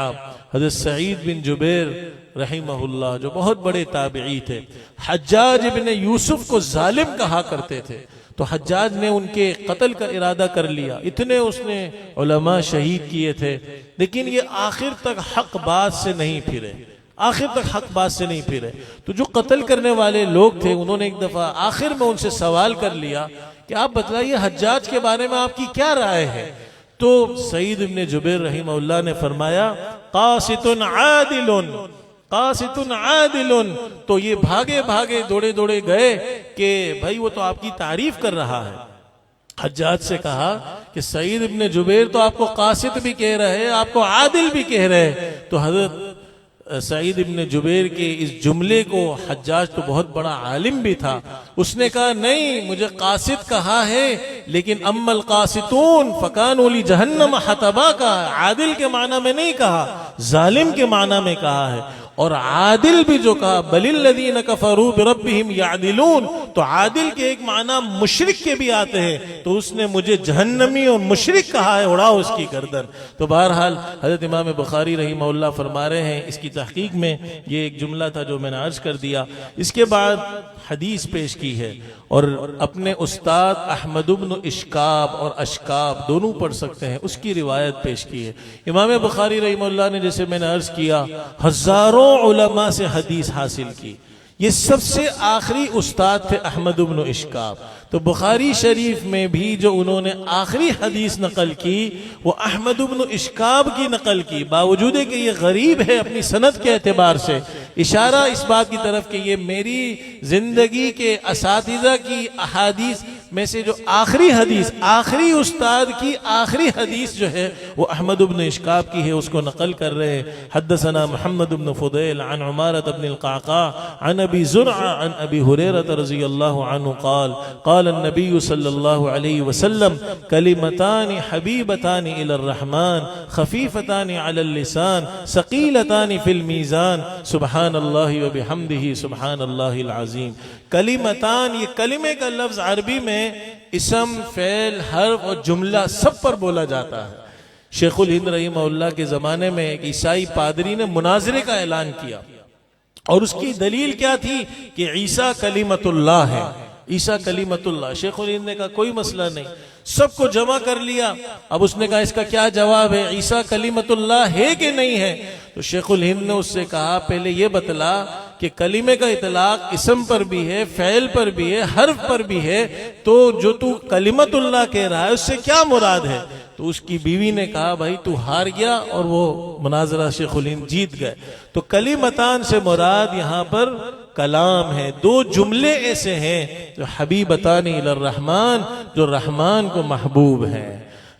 हज़रत सईद बिन जुबैर रहमहुल्लाह जो बहुत बड़े ताबिई थे, हज्जाज इब्न यूसुफ को जालिम कहा करते थे। तो हज्जाज ने उनके कत्ल का इरादा कर लिया, इतने उसने उलमा शहीद किए थे, लेकिन ये आखिर तक हक बात से नहीं फिरे, आखिर तक हक बात से नहीं फिरे। तो जो कत्ल करने वाले लोग थे उन्होंने एक दफा आखिर में उनसे सवाल कर लिया कि आप बतलाइए हज्जाज के बारे में आपकी क्या राय है। तो सईद इब्न जुबैर रहमहुल्लाह ने फरमाया क़ासितुन आदिलुन, क़ासितुन आदिलुन। तो ये भागे भागे दौड़े दौड़े गए कि भाई वो तो आपकी तारीफ कर रहा है। हज्जाज से कहा कि सईद इब्न जुबैर तो आपको क़ासित भी कह रहे हैं, आपको आदिल भी कह रहे हैं। तो हजरत सईद इब्न जुबैर के इस जुमले को हज्जाज तो बहुत बड़ा आलिम भी था, उसने कहा नहीं, मुझे क़ासित कहा है लेकिन अम्मल क़ासितून फ़कानू ली जहन्नम हतबा का आदिल के माना में नहीं कहा, जालिम के माना में कहा है। और आदिल भी जो कहा बलिल्लज़ीन कफ़रू बिरब्बिहिम यादिलून, तो आदिल के एक माना मुशरिक के भी आते हैं। तो उसने मुझे जहन्नमी और मुशरिक कहा है, उड़ाओ उसकी गर्दन। तो बहरहाल हज़रत इमाम बुखारी रहमहुल्लाह फरमा रहे हैं, इसकी तहक़ीक़ में ये एक जुमला था जो मैंने अर्ज़ कर दिया। इसके बाद हदीस पेश की है और अपने उस्ताद अहमद इब्न इश्काब और अशकाब दोनों पढ़ सकते हैं, उसकी रिवायत पेश की है। इमाम बुखारी रहमहुल्लाह ने, जैसे मैंने अर्ज़ किया, हज़ारों उलमा से हदीस हासिल की। ये सबसे आखिरी उस्ताद थे अहमद इब्न इश्काब। तो बुखारी शरीफ में भी जो उन्होंने आखिरी हदीस नकल की वो अहमद इब्न इश्काब की नकल की, बावजूद कि ये गरीब है अपनी सनद के एतबार से। इशारा इस बात की तरफ कि ये मेरी जिंदगी के असातिज़ा की अहादीस में से जो आखिरी हदीस, आखिरी उस्ताद की आखिरी हदीस जो है वो अहमद इब्न इश्काब की है, उसको नकल कर रहे हैं। हद्दसना मुहम्मद इब्न फुदैल अन उमारत इब्न अल-क़अक़ा अन अबी ज़ुरअ अन अबी हुरैरा रज़ियल्लाहु अन्हु क़ाल क़ाल अन्नबी सल्लल्लाहु अलैहि वसल्लम कलिमतानि हबीबतानि इलर रहमान खफीफतानि अलल लिसान सकीलतानि फिल मीज़ान सुब्हानल्लाहि व बिहम्दिही सुब्हानल्लाहिल अज़ीम। कलिमतान, ये कलिमे का लफ्ज अरबी में इसम, फ़ेल, हर्फ और जुमला सब पर बोला जाता है। शेखुल हिंद रहीमहुल्लाह के ज़माने में एक ईसाई पादरी ने मुनाजरे का ऐलान किया और उसकी दलील क्या थी कि ईसा कलीमतुल्लाह है, ईसा कलीमतुल्लाह। शेखुल हिंद ने कहा कोई मसला नहीं, सबको जमा कर लिया। अब उसने कहा इसका क्या जवाब है, ईसा कलीमतुल्लाह है कि नहीं है? तो शेखुल हिंद ने उससे कहा पहले ये बतला कि कलीमे का इतलाक इसम पर भी है, फ़ैल पर भी है, हर्फ पर भी है, तो जो तू कलीमतुल्लाह कह रहा है उससे क्या मुराद है? तो उसकी बीवी ने कहा भाई तू हार गया और वो मुनाजरा शेखुल हिंद जीत गए। तो कलीमतान से मुराद यहाँ पर कलाम है, दो जुमले ऐसे हैं जो हबीबतानी इलर रहमान, जो रहमान को महबूब है,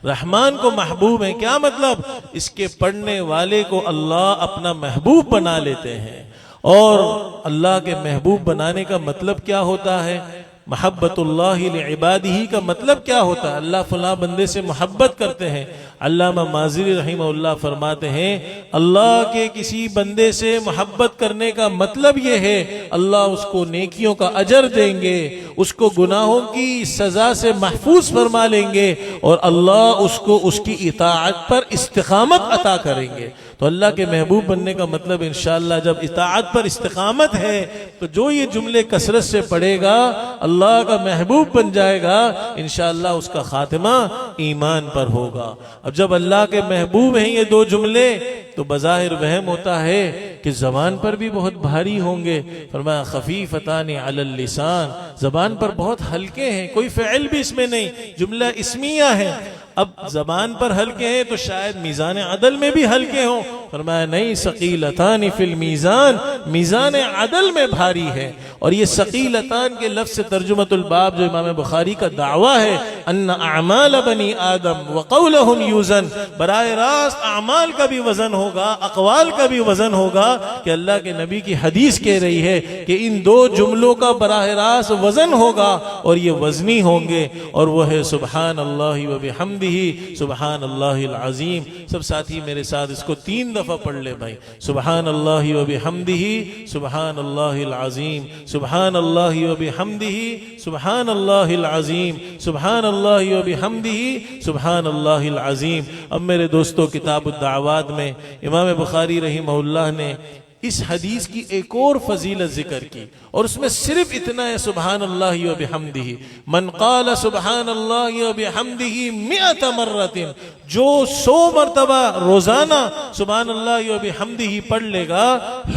रहमान को महबूब है। क्या मतलब? इसके पढ़ने वाले को अल्लाह अपना महबूब बना लेते हैं। और अल्लाह के महबूब बनाने का मतलब क्या होता है? महब्बतुल्लाहि लिइबादिही का मतलब क्या होता है? अल्लाह फला बंदे से मोहब्बत करते हैं। अल्लामा माज़री रहिमहुल्लाह फरमाते हैं अल्लाह के किसी बंदे से मोहब्बत करने का मतलब ये है अल्लाह उसको नेकियों का अजर देंगे, उसको गुनाहों की सजा से महफूज फरमा लेंगे और अल्लाह उसको उसकी इताअत पर इस्तिकामत अता करेंगे। तो अल्लाह के महबूब बनने का मतलब इंशाअल्लाह जब इताअत पर इस्तिकामत है तो जो ये जुमले कसरत से पढ़ेगा अल्लाह का महबूब बन जाएगा, इंशाअल्लाह उसका खातिमा ईमान पर होगा। अब जब अल्लाह के महबूब हैं ये दो जुमले तो बज़ाहिर वहम होता है कि जबान पर भी बहुत भारी होंगे। फरमाया खफीफतानी अलल लिसान, जबान पर बहुत हल्के हैं, कोई फ़िल भी इसमें नहीं, जुमला इस्मिया है। अब जबान पर हल्के हैं तो शायद मीज़ान अदल में भी हल्के हों। फरमाया नहीं, सकीलतानी फिल मीज़ान, मीज़ान अदल में भारी है। और ये सकीलतान के लफ्ज़ से तर्जुमतुल बाब जो इमाम बुखारी का दावा है अन्ना अमाल बनी आदम व क़ौलहुम यूज़न, बराए रास्त अमाल का भी वजन होगा, अक़वाल का भी वजन होगा कि अल्लाह के नबी की हदीस कह रही है कि इन दो जुमलों का बराए रास्त वजन होगा और ये वजनी होंगे, और वो है सुबहान अल्लाह व बिहम्दिही सुबहान अल्लाहिल अज़ीम। सब साथी मेरे साथ इसको 3 दफा पढ़ ले भाई, सुबहान अल्लाह व बिहम्दिही सुबहान अल्लाहिल अज़ीम, सुबहान अल्लाह व बिहम्दिही सुबहान अल्लाहिल अज़ीम, सुबहान अल्लाह व बिहम्दिही सुबहान अल्लाहिल अज़ीम। अब मेरे दोस्तों, किताब उद्दावात में इमाम बुखारी रहिमहुल्लाह ने इस हदीस की एक और फजीलत जिक्र की और उसमें सिर्फ इतना है सुबहान अल्लाह व बिहम्दिही, मन क़ाल सुबहान अल्लाह व बिहम्दिही मिअत मर्रतिन, जो 100 मरतबा रोजाना सुबहान अल्लाह व बिहम्दिही पढ़ लेगा,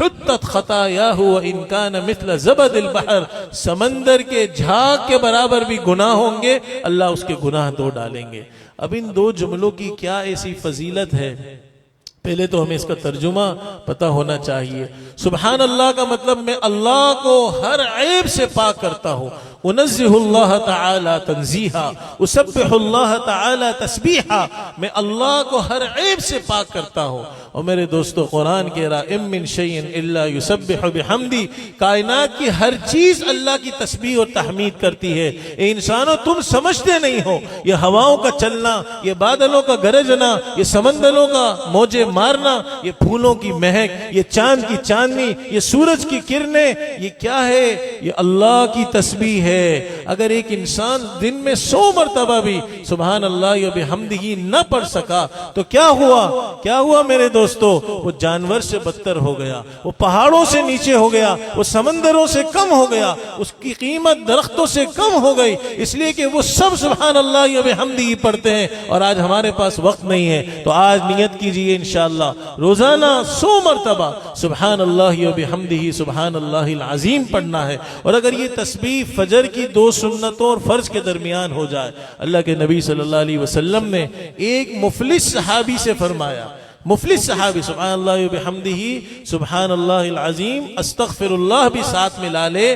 हुत्तत खतायाहु व इन कान मिथल ज़बदिल बहर, समंदर के झाग के बराबर भी गुनाह होंगे, अल्लाह उसके गुनाह धो डालेंगे। अब इन दो जुमलों की क्या ऐसी फजीलत है? पहले तो हमें इसका तर्जुमा पता होना चाहिए। सुबहान अल्लाह का मतलब मैं अल्लाह को हर ऐब से पाक करता हूँ, उनज़्ज़िहुल्लाह तआला तंज़ीहा, उसब्बिहुल्लाह तआला तस्बीहा, मैं अल्लाह को हर ऐब से पाक करता हूँ। और मेरे दोस्तों, कुरान कह रहा इम मिन शैइन इल्ला युसब्बिहु बिहम्दी, कायनात की हर चीज अल्लाह की तस्बीह और तहमीद करती है। ए इंसानों, तुम समझते नहीं हो, ये हवाओं का चलना, ये बादलों का गरजना, ये समंदरों का मौजे मारना, ये फूलों की महक, ये चांद की चांदनी, ये सूरज की किरणें, ये क्या है? ये अल्लाह की तस्बीह है। अगर एक इंसान दिन में 100 मरतबा भी सुबहान अल्लाह व बिहम्दिही न पढ़ सका तो क्या हुआ? क्या हुआ मेरे दोस्तों? वो जानवर से बदतर हो गया, वो पहाड़ों से नीचे हो गया, वो समंदरों से कम हो गया, उसकी कीमत दरख्तों से कम हो गई, इसलिए कि वो सब सुबहान अल्लाह व बिहम्दिही पढ़ते हैं और आज हमारे पास वक्त नहीं है। तो आज नियत कीजिए इंशाअल्लाह रोजाना 100 मरतबा सुबहान अल्लाह व बिहम्दिही सुबहान अल्लाहिल अज़ीम पढ़ना है। और अगर ये तस्बीह फजर की 2 सुन्नतों और फर्ज के दरमियान हो जाए, अल्लाह के नबी सल्लल्लाहु अलैहि वसल्लम ने एक मुफलिस सहाबी से फरमाया मुफलिस सहाबी सुब्हानल्लाह व बिहम्दिही सुब्हानल्लाहिल अज़ीम अस्तगफिरुल्लाह भी साथ मिला ले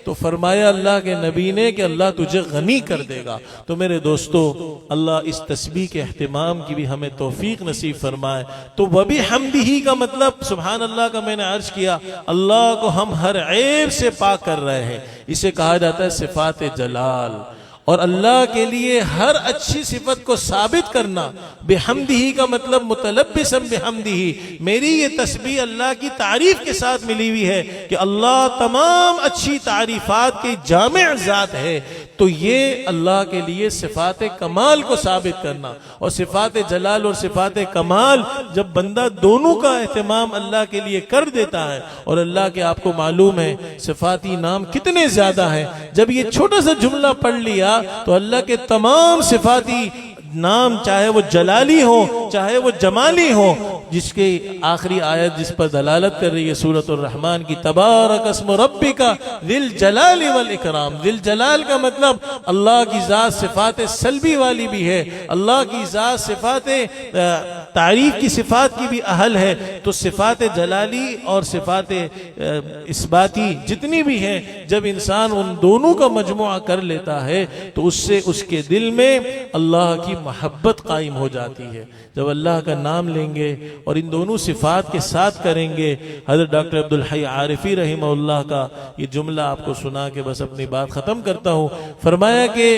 तो फरमाया अल्लाह के नबी ने कि अल्लाह तुझे गनी कर देगा। तो मेरे दोस्तों, अल्लाह इस तस्बीह के एहतिमाम की भी हमें तौफीक नसीब फरमाए। तो व बिहम्दिही का मतलब सुब्हानल्लाह का मैंने अर्ज किया, अल्लाह को हम हर ऐब से पाक कर रहे हैं। इसे कहा जाता है सिफात जलाल। और अल्लाह के लिए हर अच्छी सिफत को साबित करना। बिहम्दिही का मतलब मुतलब्बिसन बिहम्दिही, मेरी ये तस्बीह अल्लाह की तारीफ के साथ मिली हुई है कि अल्लाह तमाम अच्छी तारीफात की जामिअ ज़ात है। तो ये अल्लाह के लिए सिफात कमाल को साबित करना। और सिफात जलाल और सिफात कमाल जब बंदा दोनों का एहतमाम अल्लाह के लिए कर देता है, और अल्लाह के आपको मालूम है सिफाती नाम कितने ज्यादा हैं, जब ये छोटा सा जुमला पढ़ लिया तो अल्लाह के तमाम सिफाती नाम, चाहे वो जलाली हो चाहे वो जमाली हो, जिसके आखिरी आयत जिस पर दलालत कर रही है सूरतुर रहमान की, तबारक अस्मु रब्बिका दिल जलाली वल इकराम। दिल जलाल का मतलब अल्लाह की ज़ात सिफात सल्बी वाली भी है, अल्लाह की ज़ात सिफात तारीफ की सिफात की भी अहल है। तो सिफात जलाली और सिफात इस्बाती जितनी भी है, जब इंसान उन दोनों का मजमुआ कर लेता है तो उससे उसके दिल में अल्लाह की मोहब्बत कायम हो जाती है। जब अल्लाह का नाम लेंगे और इन दोनों सिफात के साथ करेंगे, हज़रत डॉक्टर अब्दुल हई आरिफी रहमहुल्लाह का ये जुमला आपको सुना के बस अपनी बात ख़त्म करता हूँ। फरमाया कि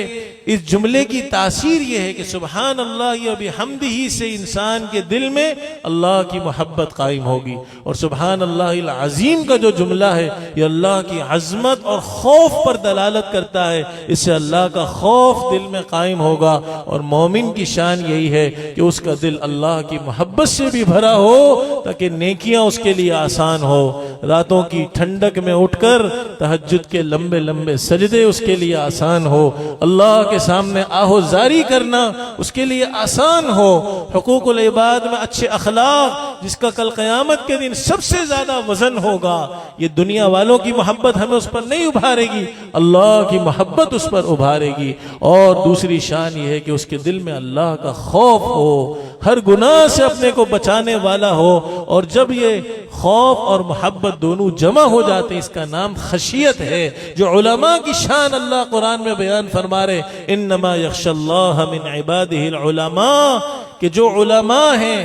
इस जुमले की तासीर ये है कि सुबहान अल्लाह व बिहम्दिही से इंसान के दिल में अल्लाह की मोहब्बत कायम होगी। और सुबहान अल्लाहिल अज़ीम का जो जुमला है ये अल्लाह की अज़मत और खौफ पर दलालत करता है, इससे अल्लाह का खौफ दिल में कायम होगा। और मोमिन की शान यही है कि उसका दिल अल्लाह की मोहब्बत से भी भरा हो, ताकि नेकियां उसके लिए आसान हो। रातों की ठंडक में उठकर तहज्जुद के लंबे लंबे सजदे उसके लिए आसान हो, अल्लाह के सामने आहोजारी करना उसके लिए आसान हो। हुकूकुल इबाद में अच्छे अखलाक, जिसका कल क़यामत के दिन सबसे ज्यादा वजन होगा, ये दुनिया वालों की मोहब्बत हमें उस पर नहीं उभारेगी, अल्लाह की मोहब्बत उस पर उभारेगी। और दूसरी शान ये है कि उसके दिल में अल्लाह का खौफ हो, हर गुनाह से अपने को बचाने वाला हो। और जब ये खौफ और मोहब्बत दोनों जमा हो जाते हैं, इसका नाम खशियत है, जो उलमा की शान अल्लाह कुरान में बयान फरमा रहे, इन्नमा यख्शल्लाह मिन इबादिहिल उलमा, कि जो उलमा हैं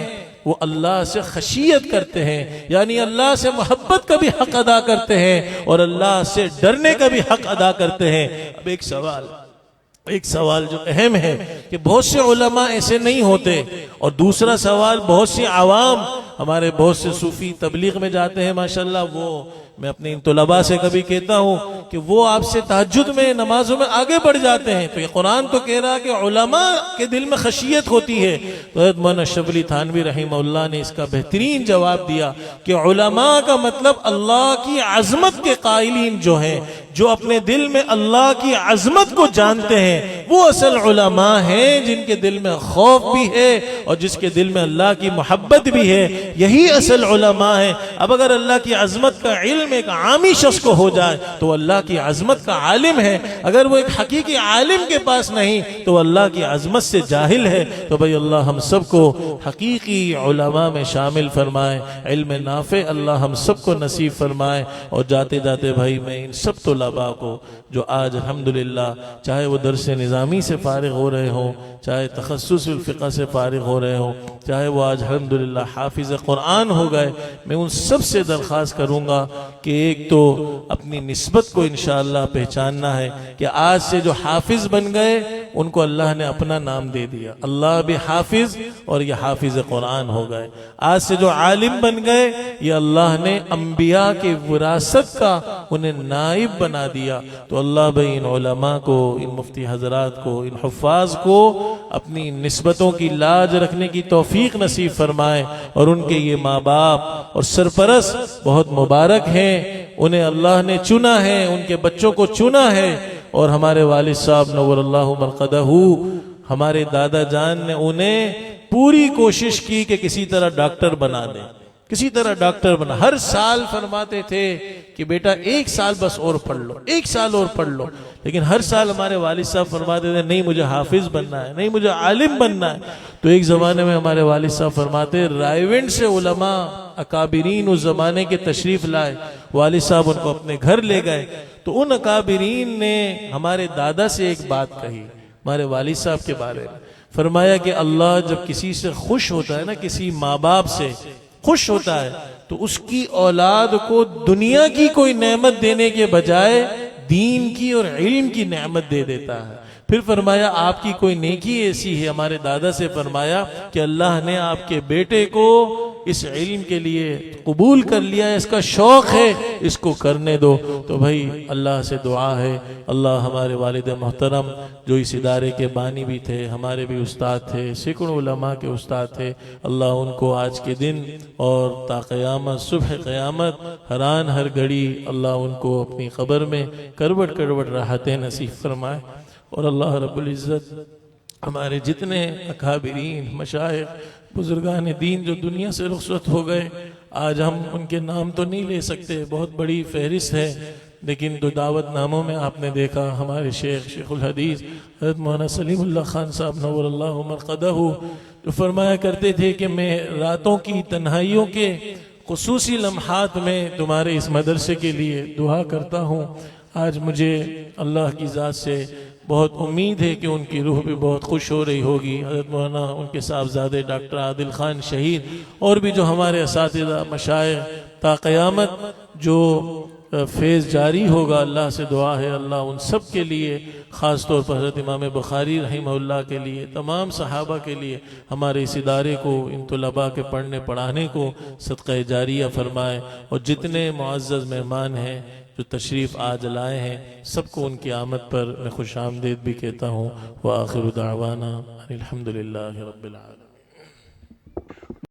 वो अल्लाह से खशियत करते हैं, यानी अल्लाह से मोहब्बत का भी हक अदा करते हैं और अल्लाह से डरने का भी हक अदा करते हैं। अब एक सवाल जो अहम है कि बहुत से उलमा ऐसे नहीं होते, और दूसरा सवाल बहुत सी आवाम, हमारे बहुत से सूफी तबलीग में जाते हैं माशाल्लाह, वो मैं अपने इन तुलबा से कभी कहता हूँ कि वो आपसे तहज्जुद में नमाजों में आगे बढ़ जाते हैं। तो ये कुरान तो कह रहा है कि उलमा के दिल में खशियत होती है। तो मौलाना अशरफ अली थानवी रहमहुल्लाह ने इसका बेहतरीन जवाब दिया कि उलमा का मतलब अल्लाह की अजमत के कायलीन जो हैं, जो अपने दिल में अल्लाह की अजमत को जानते हैं, वो असल उलमा हैं, जिनके दिल में खौफ भी है और जिसके दिल में अल्लाह की मोहब्बत भी है, यही असल उलमा है। अब अगर अल्लाह की अजमत का इल्म एक आमी शख्स को हो जाए तो अल्लाह की अजमत का आलिम है, अगर वो एक हकीकी आलिम के पास नहीं तो अल्लाह की अजमत से जाहिल है। तो भाई अल्लाह हम सबको हकीकी उलमा में शामिल फरमाए, इल्म नाफे अल्लाह हम सबको नसीब फरमाए। और जाते जाते भाई मैं इन सब तुलबा को जो आज अल्हम्दुलिल्लाह चाहे वो दरस निज़ामी से फारिग हो रहे हों, चाहे तखस्सुस फ़िक़्ह से फारिग हो रहे हों, चाहे वो आज अल्हम्दुलिल्लाह हाफिज़ कुरान हो गए, मैं उन सब से दरख्वास्त करूँगा कि एक तो अपनी निस्बत को इंशाअल्लाह पहचानना है कि आज से जो हाफिज बन गए उनको अल्लाह ने अपना नाम दे दिया, अल्लाह भी हाफिज और ये हाफिज कुरान हो गए। आज से जो आलिम बन गए ये अल्लाह ने अंबिया के विरासत का उन्हें नाइब बना दिया। तो अल्लाह भाई इन उलमा को, इन मुफ्ती हजरात को, इन हुफ़ाज़ को अपनी निस्बतों की लाज रखने की तौफीक नसीब फरमाए। और उनके ये माँ बाप और सरपरस्त बहुत मुबारक हैं, उन्हें अल्लाह ने चुना है, उनके बच्चों को चुना है। और हमारे वालिद साहब नव्वरल्लाहु मरक़दहू, हमारे दादा जान ने उन्हें पूरी कोशिश की कि किसी तरह डॉक्टर बना दें, किसी तरह डॉक्टर बना। हर साल फरमाते थे कि बेटा 1 साल बस और पढ़ लो, 1 साल और पढ़ लो। लेकिन हर साल हमारे वालिद साहब फरमाते थे नहीं मुझे हाफिज बनना है, नहीं मुझे आलिम बनना है। तो एक ज़माने में हमारे वालिद साहब फरमाते रायविंड से उलमा अकाबिरीन उस ज़माने के तशरीफ़ लाए, वालिद साहब उनको अपने घर ले गए। तो उन अकाबिरीन ने हमारे दादा से एक बात कही हमारे वालिद साहब के बारे में, फरमाया कि अल्लाह जब किसी से खुश होता है ना, किसी माँ बाप से खुश होता है, तो उसकी औलाद को दुनिया की कोई नेमत देने के बजाय दीन की और इल्म की नेमत दे देता है। फिर फरमाया आपकी कोई नेकी ऐसी है, हमारे दादा से फरमाया कि अल्लाह ने आपके बेटे को इस इल्म के लिए कबूल कर लिया है, इसका शौक है, इसको करने दो। तो भाई अल्लाह से दुआ है, अल्लाह हमारे वालिद मोहतरम जो इस इदारे के बानी भी थे, हमारे भी उस्ताद थे, सैकड़ों उलमा के उस्ताद थे, अल्लाह उनको आज के दिन और ता क़यामत सुबह क़यामत हरान हर घड़ी अल्लाह उनको अपनी क़ब्र में करवट करवट राहतें नसीब फरमाए। और अल्लाह रब्बुल इज़्ज़त हमारे जितने अकाबिरीन मशाइख़ बुजुर्गान दीन जो दुनिया से रुखसत हो गए, आज हम उनके नाम तो नहीं ले सकते, बहुत बड़ी फहरिस्त है, लेकिन दो दावत नामों में आपने देखा हमारे शेखुल हदीस हज़रत मौलाना सलीमुल्लाह खान साहब नव्वरल्लाहु मरक़दहू जो फरमाया करते थे कि मैं रातों की तन्हाइयों के खुसूसी लम्हात में तुम्हारे इस मदरसे के लिए दुआ करता हूँ। आज मुझे अल्लाह की ज़ात से बहुत उम्मीद है कि उनकी रूह भी बहुत खुश हो रही होगी। हज़रत मौलाना उनके साहबजादे डॉक्टर आदिल खान शहीद और भी जो हमारे असातिज़ा मशाइख़ ता क़यामत जो फैज़ जारी होगा, अल्लाह से दुआ है अल्लाह उन सब के लिए, ख़ास तौर पर हज़रत इमाम बुखारी रहिमहुल्लाह के लिए, तमाम सहाबा के लिए, हमारे इस इदारे को, इन तुलबा के पढ़ने पढ़ाने को सदक़ा जारिया फरमाए। और जितने मुअज़्ज़ज़ मेहमान हैं जो तशरीफ़ आज लाए हैं, सबको उनकी आमद पर मैं खुश आमदीद भी कहता हूँ। व आखिर दावाना अनिल हम्दुलिल्लाहि रब्बिल आलमीन।